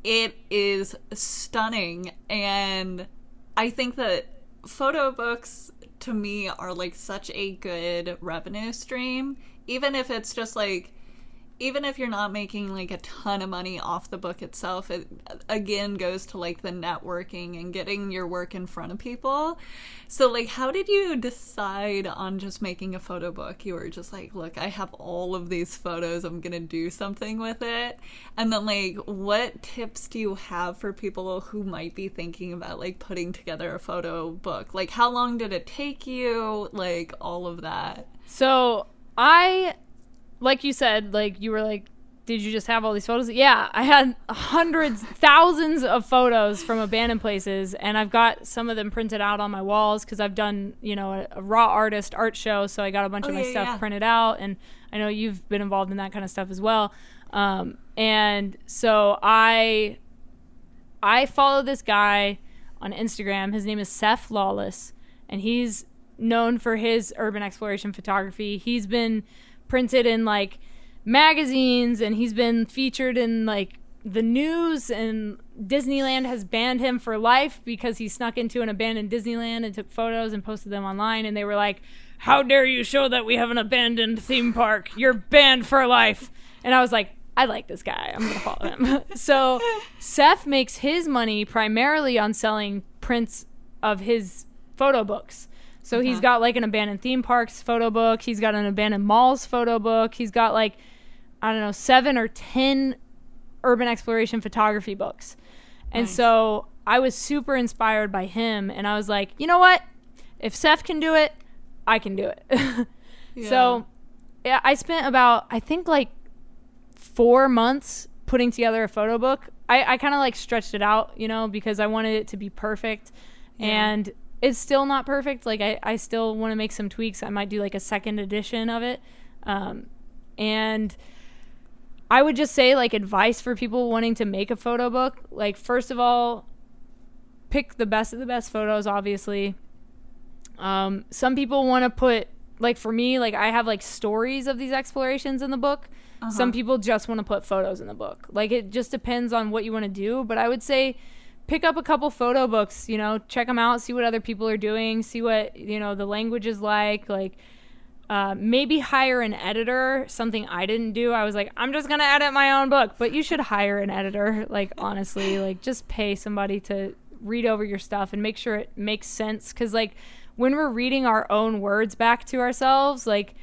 it is stunning. And I think that photo books to me are like such a good revenue stream, even if it's just like, even if you're not making like a ton of money off the book itself. It again goes to like the networking and getting your work in front of people. So like, how did you decide on just making a photo book? You were just like, look, I have all of these photos, I'm gonna do something with it. And then like, what tips do you have for people who might be thinking about like putting together a photo book? Like, how long did it take you? Like, all of that. So like you said, like you were like, did you just have all these photos? Yeah, I had hundreds, thousands of photos from abandoned places, and I've got some of them printed out on my walls because I've done, you know, a raw artist art show, so I got a bunch of my stuff printed out, and I know you've been involved in that kind of stuff as well. And so I follow this guy on Instagram. His name is Seth Lawless, and he's known for his urban exploration photography. He's been printed in like magazines, and he's been featured in like the news, and Disneyland has banned him for life because he snuck into an abandoned Disneyland and took photos and posted them online, and they were like, how dare you show that we have an abandoned theme park, you're banned for life. And I was like, I like this guy, I'm gonna follow him. So Seth makes his money primarily on selling prints of his photo books. So he's got like an abandoned theme parks photo book. He's got an abandoned malls photo book. He's got like, I don't know, 7 or 10 urban exploration photography books. And so I was super inspired by him. And I was like, you know what? If Seth can do it, I can do it. So yeah, I spent about, I think like 4 months putting together a photo book. I kind of like stretched it out, you know, because I wanted it to be perfect. And it's still not perfect. Like I still want to make some tweaks. I might do like a second edition of it. And I would just say like advice for people wanting to make a photo book. Like, first of all, pick the best of the best photos, obviously. Some people want to put, like for me, like I have like stories of these explorations in the book. Some people just want to put photos in the book. Like, it just depends on what you want to do. But I would say pick up a couple photo books, you know, check them out, see what other people are doing, see what, you know, the language is like maybe hire an editor, something I didn't do. I was like, I'm just going to edit my own book, but you should hire an editor. Like, honestly, like just pay somebody to read over your stuff and make sure it makes sense. 'Cause like when we're reading our own words back to ourselves, like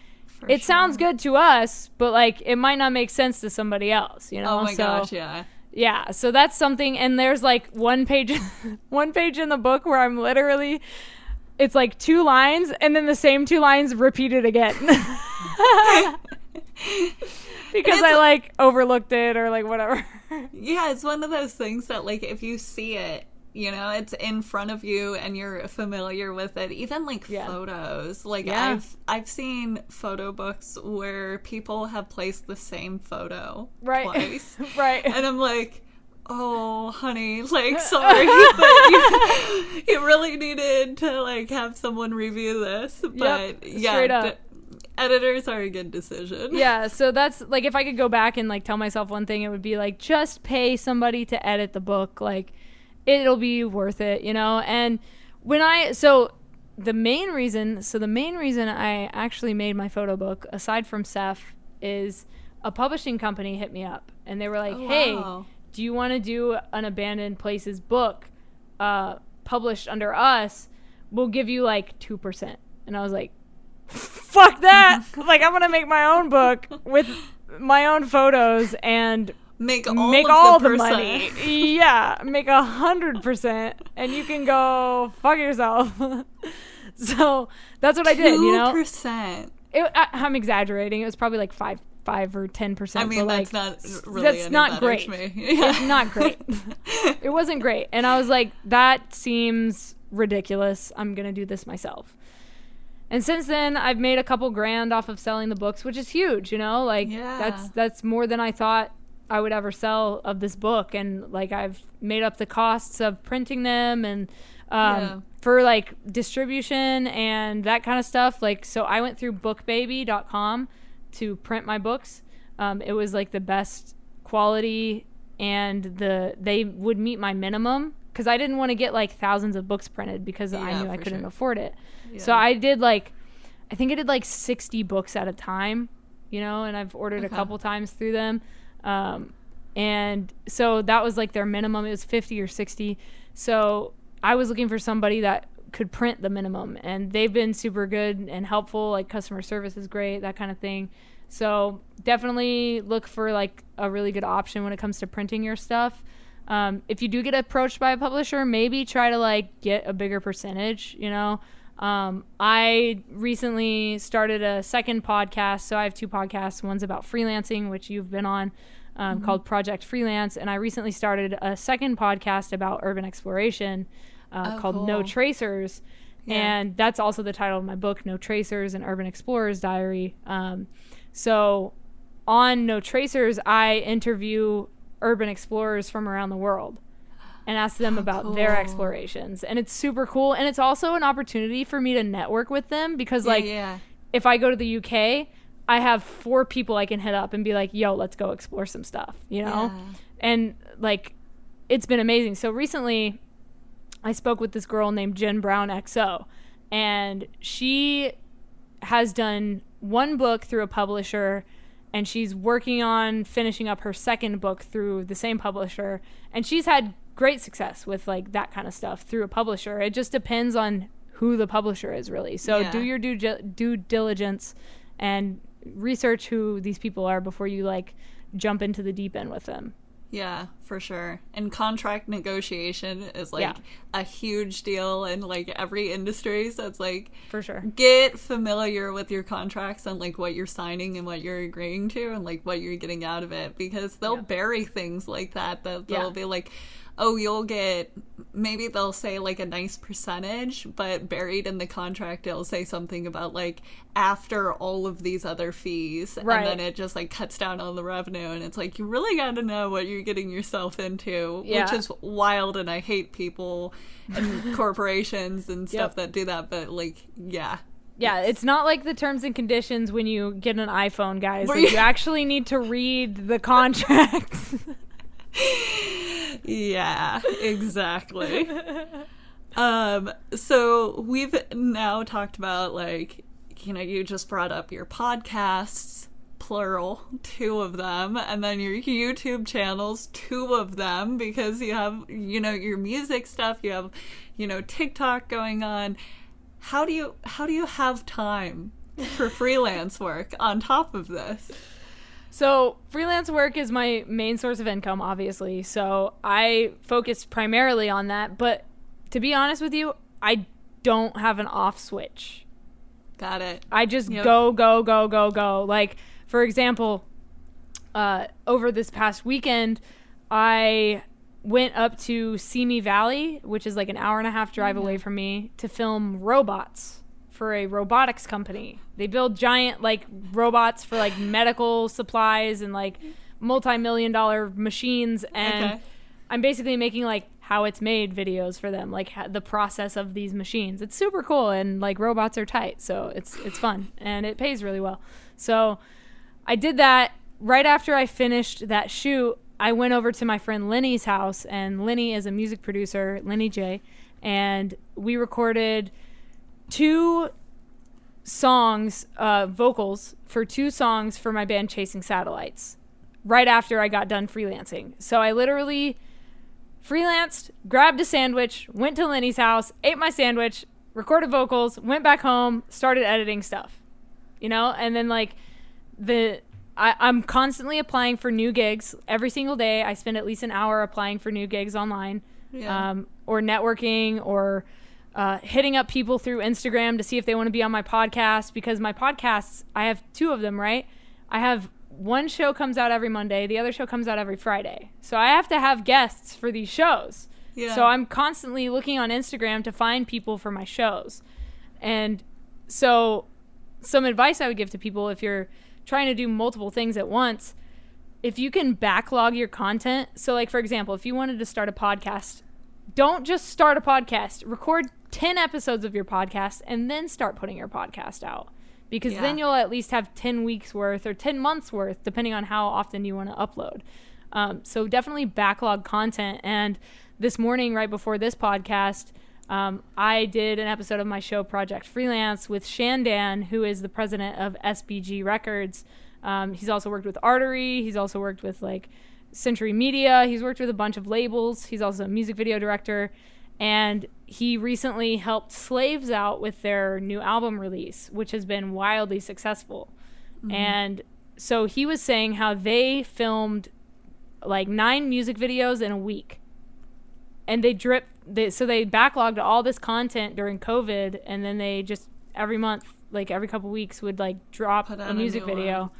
it sounds good to us, but like it might not make sense to somebody else, you know? Oh my gosh. Yeah. Yeah, so that's something. And there's like one page in the book where I'm literally, it's like 2 lines and then the same 2 lines repeated again. Because I like overlooked it or like whatever. Yeah, it's one of those things that like if you see it, you know, it's in front of you and you're familiar with it. Even like photos. Like I've seen photo books where people have placed the same photo twice. Right. And I'm like, oh, honey, like, sorry, but you really needed to, like, have someone review this. But, yep, straight up. Editors are a good decision. Yeah, so that's, like, if I could go back and, like, tell myself one thing, it would be, like, just pay somebody to edit the book. Like, it'll be worth it, you know? And the main reason I actually made my photo book, aside from Seth, is a publishing company hit me up. And they were like, hey, do you want to do an Abandoned Places book published under us? We'll give you, like, 2%. And I was like, fuck that. Like, I'm gonna make my own book with my own photos and make all the money. Yeah, make 100%, and you can go fuck yourself. So that's what I did. 2%. I'm exaggerating. It was probably like 5 or 10%. I mean, that's not really. That's not great. To me. It's not great. It wasn't great, and I was like, that seems ridiculous. I'm gonna do this myself. And since then, I've made a couple grand off of selling the books, which is huge, you know? Like, that's more than I thought I would ever sell of this book. And, like, I've made up the costs of printing them and for, like, distribution and that kind of stuff. Like, so I went through bookbaby.com to print my books. It was, like, the best quality, and they would meet my minimum. Because I didn't want to get, like, thousands of books printed because I knew I couldn't afford it. Yeah. So I think I did like 60 books at a time, you know, and I've ordered a couple times through them. And so that was like their minimum. It was 50 or 60. So I was looking for somebody that could print the minimum, and they've been super good and helpful. Like, customer service is great, that kind of thing. So definitely look for like a really good option when it comes to printing your stuff. If you do get approached by a publisher, maybe try to like get a bigger percentage, you know. I recently started a second podcast. So I have 2 podcasts. One's about freelancing, which you've been on, called Project Freelance. And I recently started a second podcast about urban exploration, called cool. No Tracers. Yeah. And that's also the title of my book, No Tracers, an Urban Explorer's Diary. So on No Tracers, I interview urban explorers from around the world and ask them about cool. their explorations. And it's super cool. And it's also an opportunity for me to network with them because, if I go to the UK, I have 4 people I can hit up and be like, yo, let's go explore some stuff, you know? Yeah. And, like, it's been amazing. So recently, I spoke with this girl named Jen Brown XO, and she has done 1 book through a publisher, and she's working on finishing up her second book through the same publisher. And she's had great success with like that kind of stuff through a publisher. It just depends on who the publisher is, really. So do your due diligence and research who these people are before you like jump into the deep end with them. Yeah, for sure. And contract negotiation is like a huge deal in like every industry. So it's like, for sure, get familiar with your contracts and like what you're signing and what you're agreeing to and like what you're getting out of it, because they'll bury things like that they'll be like, oh, you'll get, maybe they'll say like a nice percentage, but buried in the contract it'll say something about like after all of these other fees, and then it just like cuts down on the revenue, and it's like, you really got to know what you're getting yourself into, which is wild. And I hate people and corporations and stuff that do that, but like it's not like the terms and conditions when you get an iPhone, guys. Like, you actually need to read the contracts. Yeah, exactly. So we've now talked about, like, you know, you just brought up your podcasts, plural, 2 of them, and then your YouTube channels, 2 of them, because you have, you know, your music stuff, you have, you know, TikTok going on. How do you have time for freelance work on top of this? So freelance work is my main source of income, obviously. So I focus primarily on that. But to be honest with you, I don't have an off switch. Got it. I just go. Like, for example, over this past weekend, I went up to Simi Valley, which is like an 1.5-hour drive away from me, to film robots for a robotics company. They build giant like robots for like medical supplies and like multi-million-dollar machines, and I'm basically making like how it's made videos for them, like the process of these machines. It's super cool, and like robots are tight, so it's fun and it pays really well. So I did that. Right after I finished that shoot, I went over to my friend Lenny's house, and Lenny is a music producer, Lenny J, and we recorded 2 songs, vocals for 2 songs for my band Chasing Satellites right after I got done freelancing. So I literally freelanced, grabbed a sandwich, went to Lenny's house, ate my sandwich, recorded vocals, went back home, started editing stuff, you know? And then like I'm constantly applying for new gigs every single day. I spend at least an hour applying for new gigs online, or networking, or hitting up people through Instagram to see if they want to be on my podcast, because my podcasts, I have 2 of them, right? I have one show comes out every Monday. The other show comes out every Friday. So I have to have guests for these shows. Yeah. So I'm constantly looking on Instagram to find people for my shows. And so some advice I would give to people, if you're trying to do multiple things at once, if you can backlog your content. So like, for example, if you wanted to start a podcast, don't just start a podcast. Record 10 episodes of your podcast and then start putting your podcast out. Because then you'll at least have 10 weeks worth or 10 months worth, depending on how often you want to upload. So definitely backlog content. And this morning, right before this podcast, I did an episode of my show Project Freelance with Shandan, who is the president of SBG Records. He's also worked with Artery. He's also worked with like Century Media. He's worked with a bunch of labels. He's also a music video director. And he recently helped Slaves out with their new album release, which has been wildly successful. Mm-hmm. And so he was saying how they filmed like 9 music videos in a week. And they backlogged all this content during COVID, and then they just every month, like every couple weeks, would like drop a music video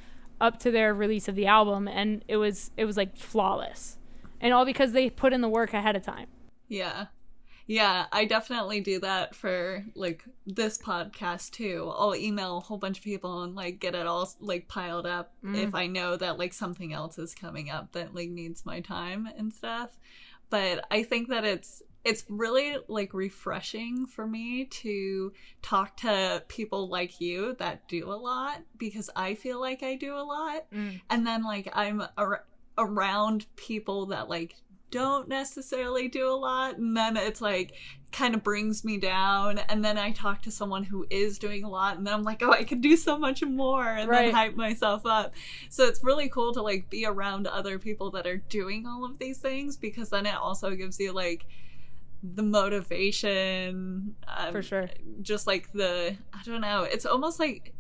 up to their release of the album, and it was like flawless. And all because they put in the work ahead of time. Yeah, I definitely do that for like this podcast too. I'll email a whole bunch of people and like get it all like piled up if I know that like something else is coming up that like needs my time and stuff. But I think that it's really like refreshing for me to talk to people like you that do a lot, because I feel like I do a lot. And then like I'm around people that like don't necessarily do a lot, and then it's like kind of brings me down, and then I talk to someone who is doing a lot, and then I'm like, oh, I could do so much more, and then hype myself up. So it's really cool to like be around other people that are doing all of these things, because then it also gives you like the motivation, for sure, just like I don't know, it's almost like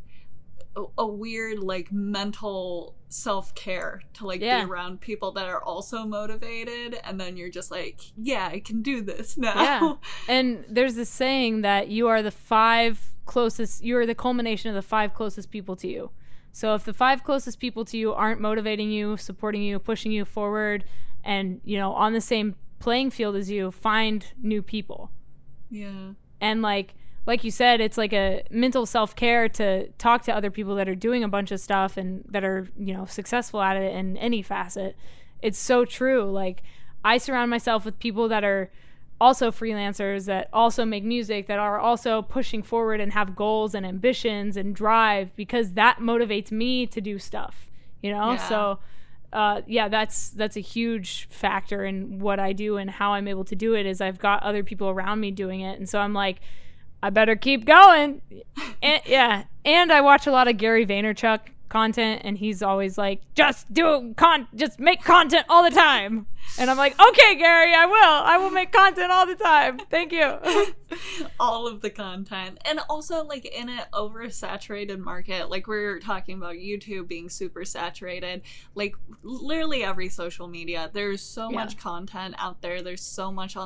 a weird like mental self-care to like be around people that are also motivated, and then you're just like, yeah, I can do this now. And there's this saying that you are the culmination of the 5 closest people to you. So if the 5 closest people to you aren't motivating you, supporting you, pushing you forward, and you know, on the same playing field as you, find new people. And like you said, it's like a mental self-care to talk to other people that are doing a bunch of stuff and that are, you know, successful at it in any facet. It's so true. Like, I surround myself with people that are also freelancers, that also make music, that are also pushing forward and have goals and ambitions and drive, because that motivates me to do stuff, you know? So, that's a huge factor in what I do and how I'm able to do it, is I've got other people around me doing it. And so I'm like, I better keep going. And I watch a lot of Gary Vaynerchuk content, and he's always like, just make content all the time. And I'm like, okay, Gary, I will make content all the time. Thank you. All of the content. And also like in an oversaturated market, like we're talking about YouTube being super saturated, like literally every social media, there's so much content out there. There's so much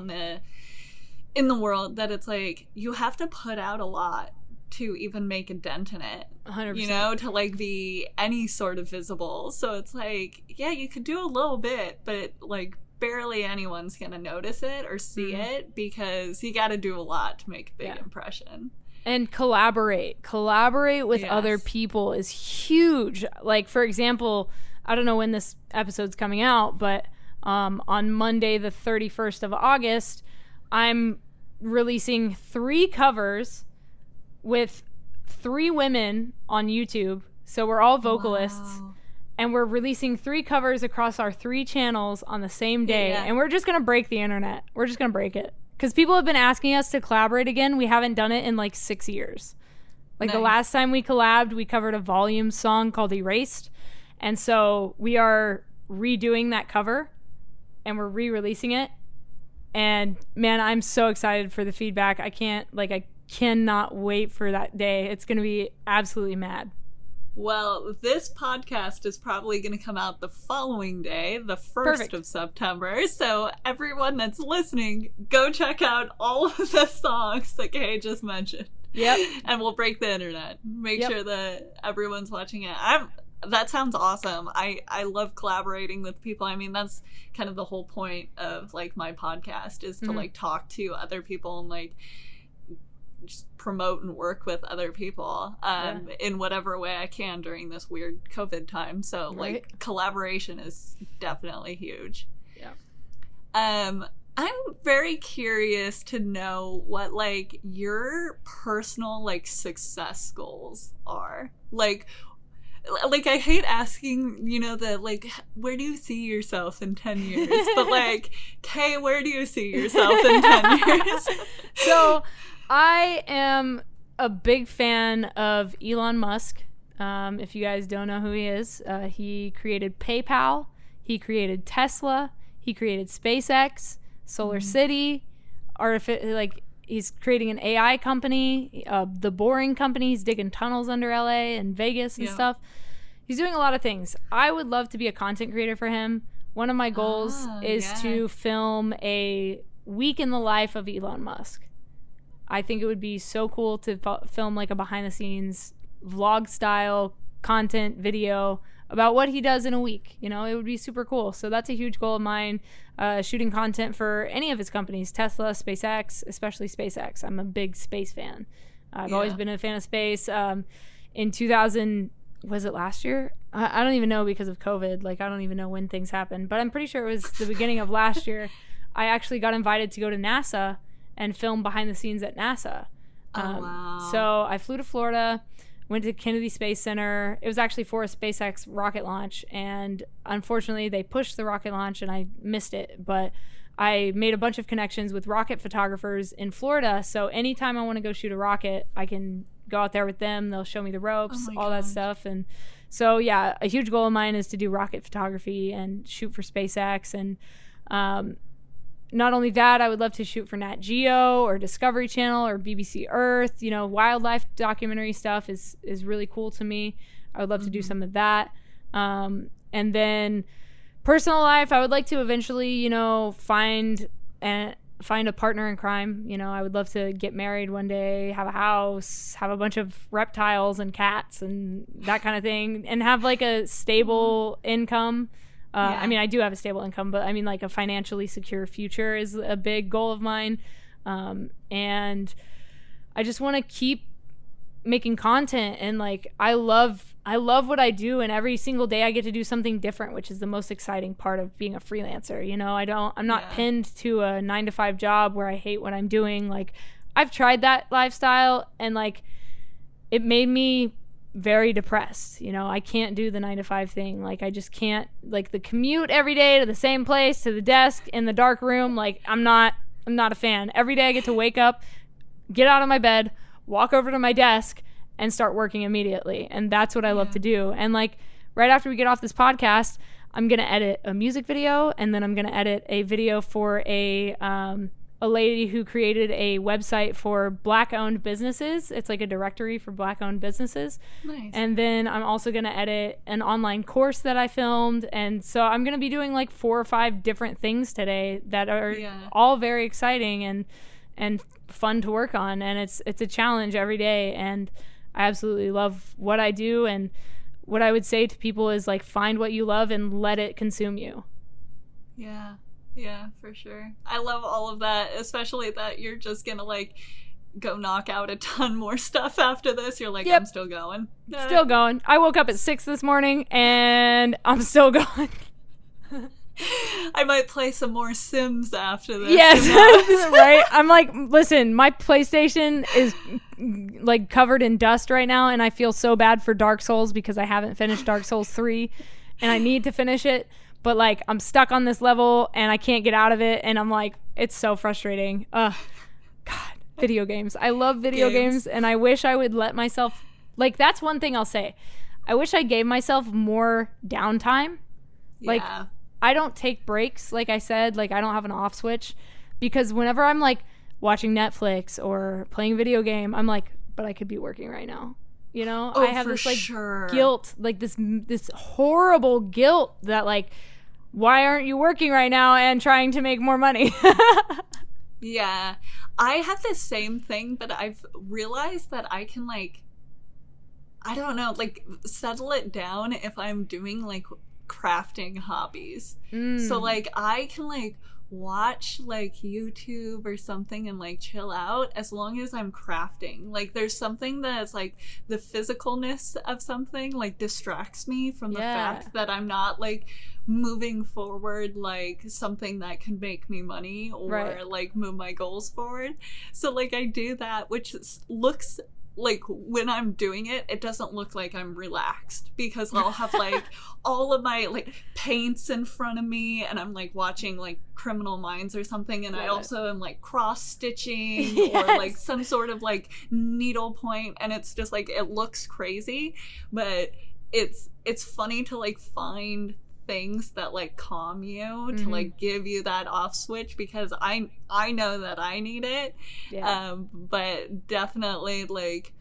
in the world that it's like you have to put out a lot to even make a dent in it. 100%. You know, to like be any sort of visible. So it's like, yeah, you could do a little bit, but like barely anyone's gonna notice it or see it, because you got to do a lot to make a big impression. And collaborate with other people is huge. Like, for example, I don't know when this episode's coming out, but On Monday, the 31st of August, I'm releasing 3 covers with 3 women on YouTube. So we're all vocalists. Wow. And we're releasing 3 covers across our 3 channels on the same day. Yeah. And we're just going to break the internet. We're just going to break it. Because people have been asking us to collaborate again. We haven't done it in like 6 years. Like the last time we collabed, we covered a Volume song called Erased. And so we are redoing that cover. And we're re-releasing it. And man, I'm so excited for the feedback. I cannot wait for that day. It's going to be absolutely mad. Well, this podcast is probably going to come out the following day, the 1st Perfect. of September. So everyone that's listening, go check out all of the songs that Kay just mentioned. Yep. And we'll break the internet. Make Yep. sure that everyone's watching it. That sounds awesome. I love collaborating with people. I mean, that's kind of the whole point of like my podcast is to like talk to other people and like just promote and work with other people in whatever way I can during this weird COVID time. So like collaboration is definitely huge. Yeah. I'm very curious to know what like your personal like success goals are. Like I hate asking, you know, the like, where do you see yourself in 10 years? But like, Kay, where do you see yourself in 10 years? So I am a big fan of Elon Musk. If you guys don't know who he is, he created PayPal, he created Tesla, he created SpaceX, Solar City, he's creating an AI company, the Boring Company. He's digging tunnels under LA and Vegas and stuff. He's doing a lot of things. I would love to be a content creator for him. One of my goals is to film a week in the life of Elon Musk. I think it would be so cool to film like a behind the scenes vlog style content video about what he does in a week. You know, it would be super cool. So that's a huge goal of mine, shooting content for any of his companies, Tesla, SpaceX, especially SpaceX. I'm a big space fan. I've always been a fan of space. In 2000, was it last year? I don't even know because of COVID. Like, I don't even know when things happened, but I'm pretty sure it was the beginning of last year. I actually got invited to go to NASA and film behind the scenes at NASA. Wow. So I flew to Florida, went to Kennedy Space Center. It was actually for a SpaceX rocket launch, and unfortunately they pushed the rocket launch and I missed it, but I made a bunch of connections with rocket photographers in Florida, so anytime I want to go shoot a rocket, I can go out there with them. They'll show me the ropes, all that stuff. And so yeah, a huge goal of mine is to do rocket photography and shoot for SpaceX. And not only that, I would love to shoot for Nat Geo or Discovery Channel or BBC Earth. You know, wildlife documentary stuff is really cool to me. I would love to do some of that. And then personal life, I would like to eventually, you know, find a partner in crime. You know, I would love to get married one day, have a house, have a bunch of reptiles and cats and that kind of thing, and have like a stable income. I mean, I do have a stable income, but I mean, like a financially secure future is a big goal of mine. And I just want to keep making content, and like, I love what I do, and every single day I get to do something different, which is the most exciting part of being a freelancer. You know, I'm not pinned to a 9-to-5 job where I hate what I'm doing. Like, I've tried that lifestyle, and like, it made me very depressed. You know, I can't do the 9-to-5 thing. Like, I just can't, like, the commute every day to the same place, to the desk in the dark room. Like, I'm not a fan. Every day I get to wake up, get out of my bed, walk over to my desk, and start working immediately. And that's what I love to do. And like, right after we get off this podcast, I'm going to edit a music video, and then I'm going to edit a video for a lady who created a website for Black-owned businesses. It's like a directory for Black-owned businesses. Nice. And then I'm also going to edit an online course that I filmed. And so I'm going to be doing like 4 or 5 different things today that are all very exciting and fun to work on. And it's a challenge every day. And I absolutely love what I do. And what I would say to people is like, find what you love and let it consume you. Yeah, for sure. I love all of that, especially that you're just gonna like go knock out a ton more stuff after this. You're like, I'm still going. Still going. I woke up at 6 this morning and I'm still going. I might play some more Sims after this. Yes, right? I'm like, listen, my PlayStation is like covered in dust right now, and I feel so bad for Dark Souls because I haven't finished Dark Souls 3, and I need to finish it, but like I'm stuck on this level and I can't get out of it, and I'm like, it's so frustrating. God, video games. I love video games, and I wish I would let myself, like, that's one thing I'll say. I wish I gave myself more downtime. Like, I don't take breaks, like I said. Like, I don't have an off switch, because whenever I'm like watching Netflix or playing a video game, I'm like, but I could be working right now. You know, I have this like guilt, like this horrible guilt that like, why aren't you working right now and trying to make more money? Yeah, I have the same thing, but I've realized that I can like, I don't know, like settle it down if I'm doing like crafting hobbies. So like I can like watch like YouTube or something and like chill out as long as I'm crafting. Like there's something that's like the physicalness of something like distracts me from the fact that I'm not like moving forward like something that can make me money or like move my goals forward. So like I do that, which looks like when I'm doing it, it doesn't look like I'm relaxed, because I'll have like all of my like paints in front of me and I'm like watching like Criminal Minds or something, and I also am like cross stitching or like some sort of like needle point, and it's just like it looks crazy, but it's funny to like find things that like calm you to like give you that off switch, because I know that I need it. But definitely like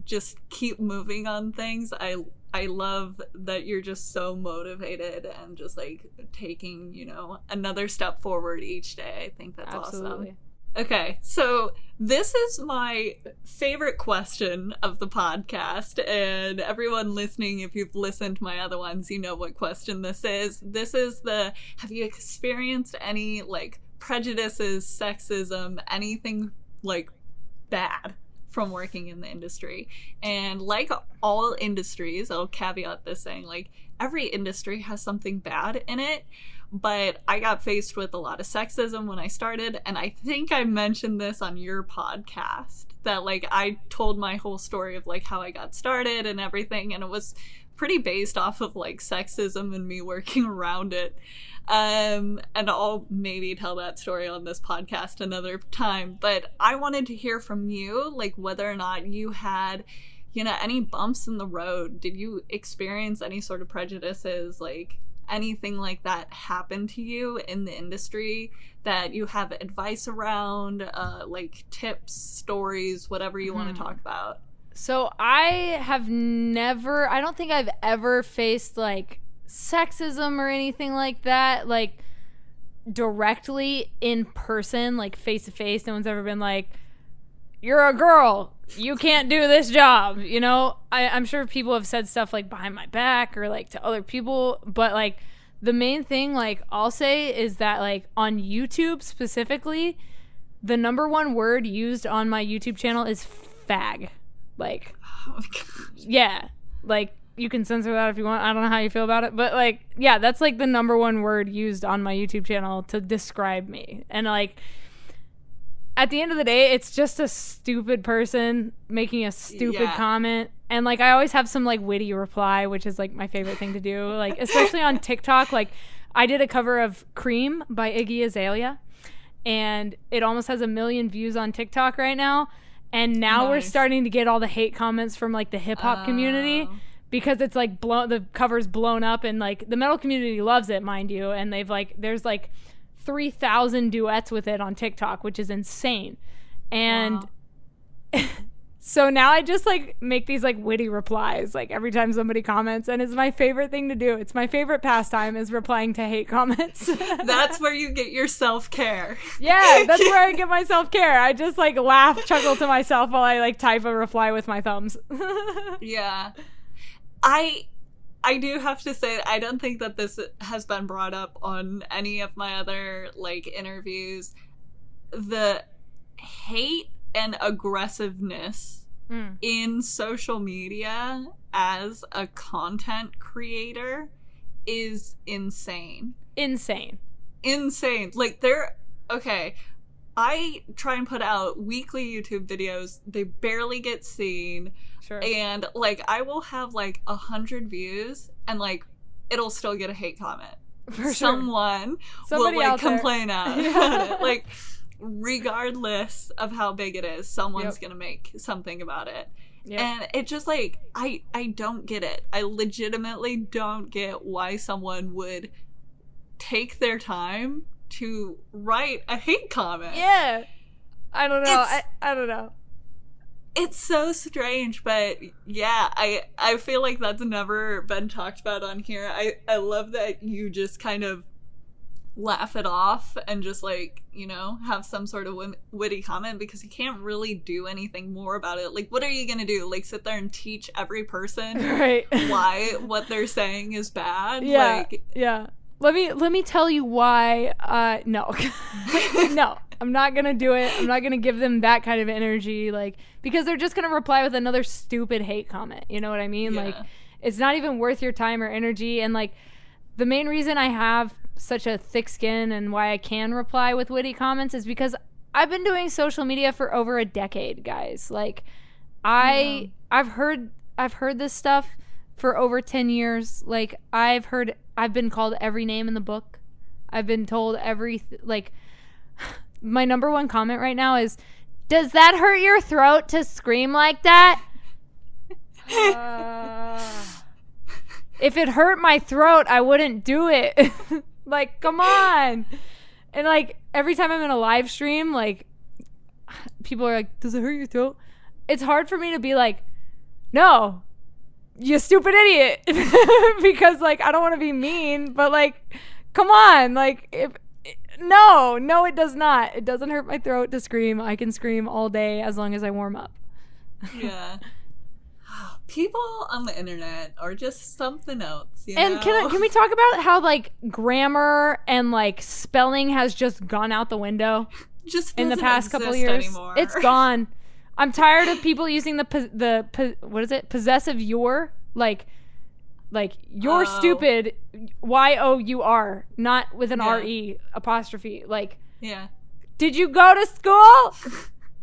just keep moving on things. I love that you're just so motivated and just like taking, you know, another step forward each day. I think that's awesome. Okay, so this is my favorite question of the podcast, and everyone listening, if you've listened to my other ones, you know what question this is. This is the, have you experienced any, like, prejudices, sexism, anything, like, bad from working in the industry? And like all industries, I'll caveat this saying, like, every industry has something bad in it. But I got faced with a lot of sexism when I started, and I think I mentioned this on your podcast, that like I told my whole story of like how I got started and everything, and it was pretty based off of like sexism and me working around it. And I'll maybe tell that story on this podcast another time, but I wanted to hear from you, like whether or not you had, you know, any bumps in the road. Did you experience any sort of prejudices, like anything like that happen to you in the industry that you have advice around, like tips, stories, whatever you want to talk about? So I don't think I've ever faced like sexism or anything like that, like directly in person, like face to face. No one's ever been like, you're a girl, you can't do this job, you know? I'm sure people have said stuff like behind my back or like to other people, but like the main thing like I'll say is that like on YouTube specifically, the number one word used on my YouTube channel is fag. Like, yeah, like you can censor that if you want. I don't know how you feel about it, but like, yeah, that's like the number one word used on my YouTube channel to describe me. And like, at the end of the day, it's just a stupid person making a stupid comment. And like, I always have some like witty reply, which is like my favorite thing to do. Like, especially on TikTok, like I did a cover of Cream by Iggy Azalea, and it almost has 1 million views on TikTok right now. And now we're starting to get all the hate comments from like the hip hop community, because it's like the cover's blown up, and like the metal community loves it, mind you. And they've like, there's like 3,000 duets with it on TikTok, which is insane. And so now I just like make these like witty replies like every time somebody comments, and it's my favorite thing to do. It's my favorite pastime, is replying to hate comments. That's where you get your self-care. Yeah, that's where I get my self-care. I just like laugh, chuckle to myself while I like type a reply with my thumbs. Yeah. I do have to say, I don't think that this has been brought up on any of my other like interviews. The hate and aggressiveness in social media as a content creator is insane. Insane. Like, okay, I try and put out weekly YouTube videos. They barely get seen. Sure. And, like, I will have, like, 100 views, and, like, it'll still get a hate comment. For sure. Somebody will, like, complain about it. Like, regardless of how big it is, someone's gonna make something about it. Yep. And it just, like, I don't get it. I legitimately don't get why someone would take their time to write a hate comment. Yeah. I don't know. I don't know. It's so strange, but yeah, I feel like that's never been talked about on here. I love that you just kind of laugh it off and just, like, you know, have some sort of witty comment, because you can't really do anything more about it. Like, what are you gonna do? Like, sit there and teach every person why what they're saying is bad? Yeah. Like, yeah. Let me tell you why. No. No, I'm not gonna do it. I'm not gonna give them that kind of energy, like, because they're just gonna reply with another stupid hate comment. You know what I mean? Yeah. Like, it's not even worth your time or energy. And, like, the main reason I have such a thick skin and why I can reply with witty comments is because I've been doing social media for over a decade, guys. Like, I've heard this stuff for over 10 years. Like, I've been called every name in the book. I've been told like, my number one comment right now is, does that hurt your throat to scream like that? If it hurt my throat, I wouldn't do it. Like, come on. And, like, every time I'm in a live stream, like, people are like, does it hurt your throat? It's hard for me to be like, no, you stupid idiot. Because, like, I don't want to be mean, but, like, come on. Like, no, it does not. It doesn't hurt my throat to scream. I can scream all day as long as I warm up. Yeah. People on the internet are just something else, you and know? Can we talk about how, like, grammar and, like, spelling has just gone out the window? Just in the past couple of years anymore. It's gone. I'm tired of people using the what is it, possessive your, like you're stupid, Y-O-U-R, not with an R-E apostrophe. Like, yeah, did you go to school?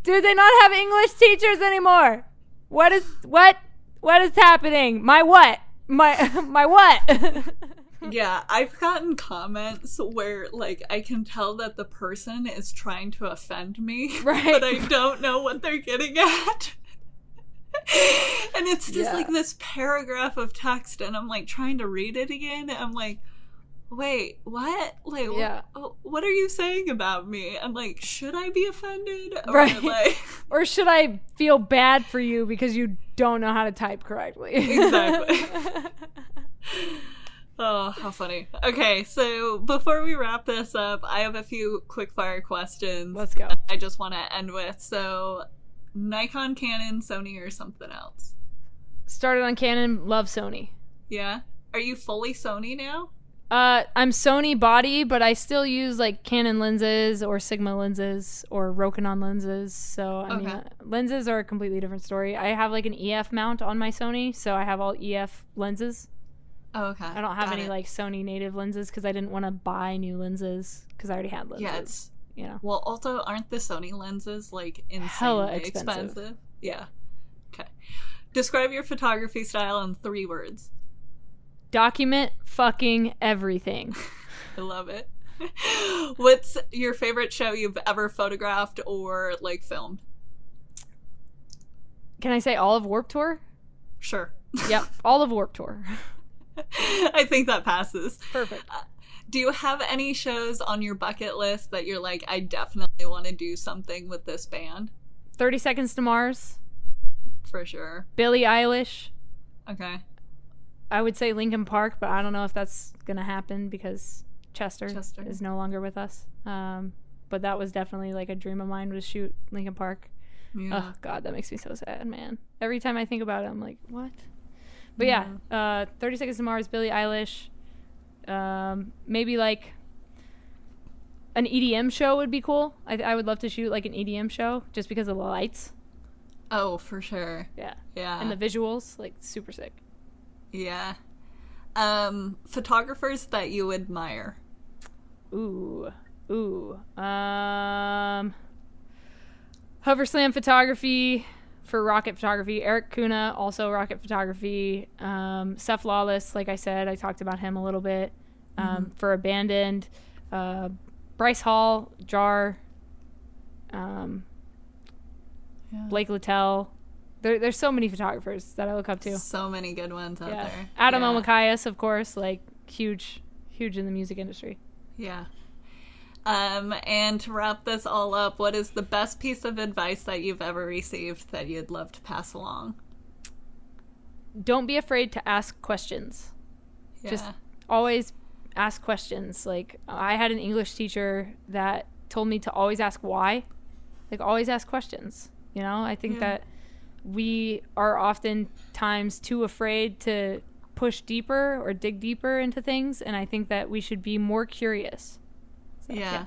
Do they not have English teachers anymore? What is happening? My what? My what? Yeah, I've gotten comments where, like, I can tell that the person is trying to offend me, right, but I don't know what they're getting at. And it's just like this paragraph of text, and I'm, like, trying to read it again, and I'm like, wait, what? Like, what are you saying about me? I'm like, should I be offended? Or, right. Like, or should I feel bad for you because you don't know how to type correctly? Exactly. Oh, how funny. Okay, so before we wrap this up, I have a few quick-fire questions. Let's go. I just want to end with. So, Nikon, Canon, Sony, or something else? Started on Canon, love Sony. Yeah? Are you fully Sony now? I'm Sony body, but I still use, like, Canon lenses or Sigma lenses or Rokinon lenses. So, I mean, lenses are a completely different story. I have, like, an EF mount on my Sony, so I have all EF lenses. Oh, okay. I don't have any like Sony native lenses because I didn't want to buy new lenses because I already had lenses. Yeah, it's, you know. Well, also, aren't the Sony lenses, like, insanely hella expensive? Yeah. Okay. Describe your photography style in 3 words. Document fucking everything. I love it. What's your favorite show you've ever photographed or, like, filmed? Can I say all of Warped Tour? Sure. Yep, all of Warped Tour. I think that passes. Perfect. Do you have any shows on your bucket list that you're like, I definitely want to do something with this band? 30 Seconds to Mars. For sure. Billie Eilish. Okay. I would say Linkin Park, but I don't know if that's going to happen because Chester is no longer with us. But that was definitely like a dream of mine, was shoot Linkin Park. Yeah. Oh, God, that makes me so sad, man. Every time I think about it, I'm like, what? But yeah, 30 Seconds to Mars, Billie Eilish. Maybe like an EDM show would be cool. I would love to shoot like an EDM show just because of the lights. Oh, for sure. Yeah. Yeah. And the visuals, like, super sick. Yeah. Photographers that you admire. Ooh. Hover Slam Photography for rocket photography. Eric Kuna, also rocket photography. Seth Lawless, like I said, I talked about him a little bit. For Abandoned. Bryce Hall, Jar. Blake Littell. There's so many photographers that I look up to. So many good ones out there. Adam Omakayas, of course, like huge in the music industry. Yeah. And to wrap this all up, what is the best piece of advice that you've ever received that you'd love to pass along? Don't be afraid to ask questions. Yeah. Just always ask questions. Like, I had an English teacher that told me to always ask why. Like, always ask questions. You know, I think that we are oftentimes too afraid to push deeper or dig deeper into things, and I think that we should be more curious. So, yeah.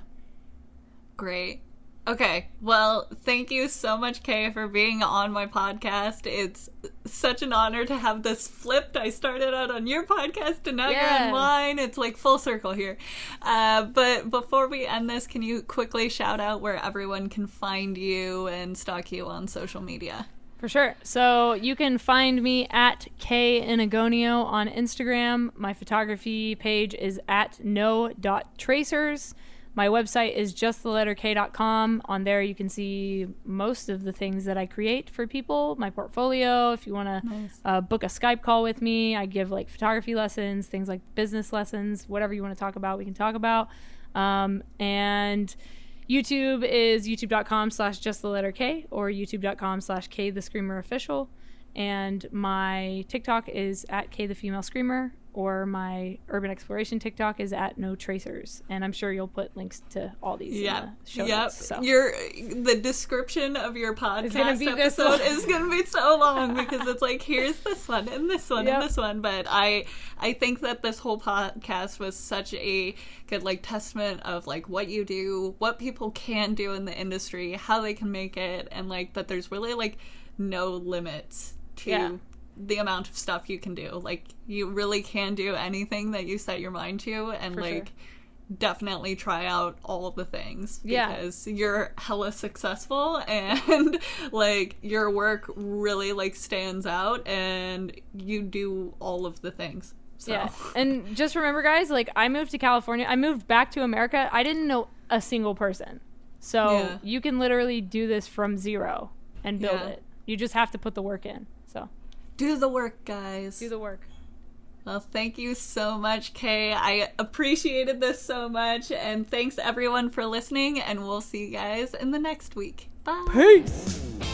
Great. Okay, well, thank you so much, Kay, for being on my podcast. It's such an honor to have this flipped. I started out on your podcast, and now you're on mine. It's like full circle here. But before we end this, can you quickly shout out where everyone can find you and stalk you on social media? For sure. So you can find me at Enagonio on Instagram. My photography page is at no.tracers. My website is justtheletterk.com. On there you can see most of the things that I create for people, my portfolio. If you want to book a Skype call with me, I give like photography lessons, things like business lessons, whatever you want to talk about, we can talk about. And YouTube is youtube.com/justtheletterk or youtube.com/KTheScreamerOfficial. And my TikTok is at KTheFemaleScreamer, or my urban exploration TikTok is at No Tracers. And I'm sure you'll put links to all these in the show notes. So. The description of your podcast episode is going to be so long because it's like, here's this one and this one and this one. But I think that this whole podcast was such a good like testament of like what you do, what people can do in the industry, how they can make it, and like that there's really like no limits to the amount of stuff you can do. Like, you really can do anything that you set your mind to, and definitely try out all of the things because you're hella successful, and like your work really like stands out, and you do all of the things. So. And just remember, guys, like, I moved to California, I moved back to America, I didn't know a single person, so you can literally do this from zero and build it. You just have to put the work in. So do the work, guys. Do the work. Well, thank you so much, Kay. I appreciated this so much, and thanks everyone for listening, and we'll see you guys in the next week. Bye. Peace.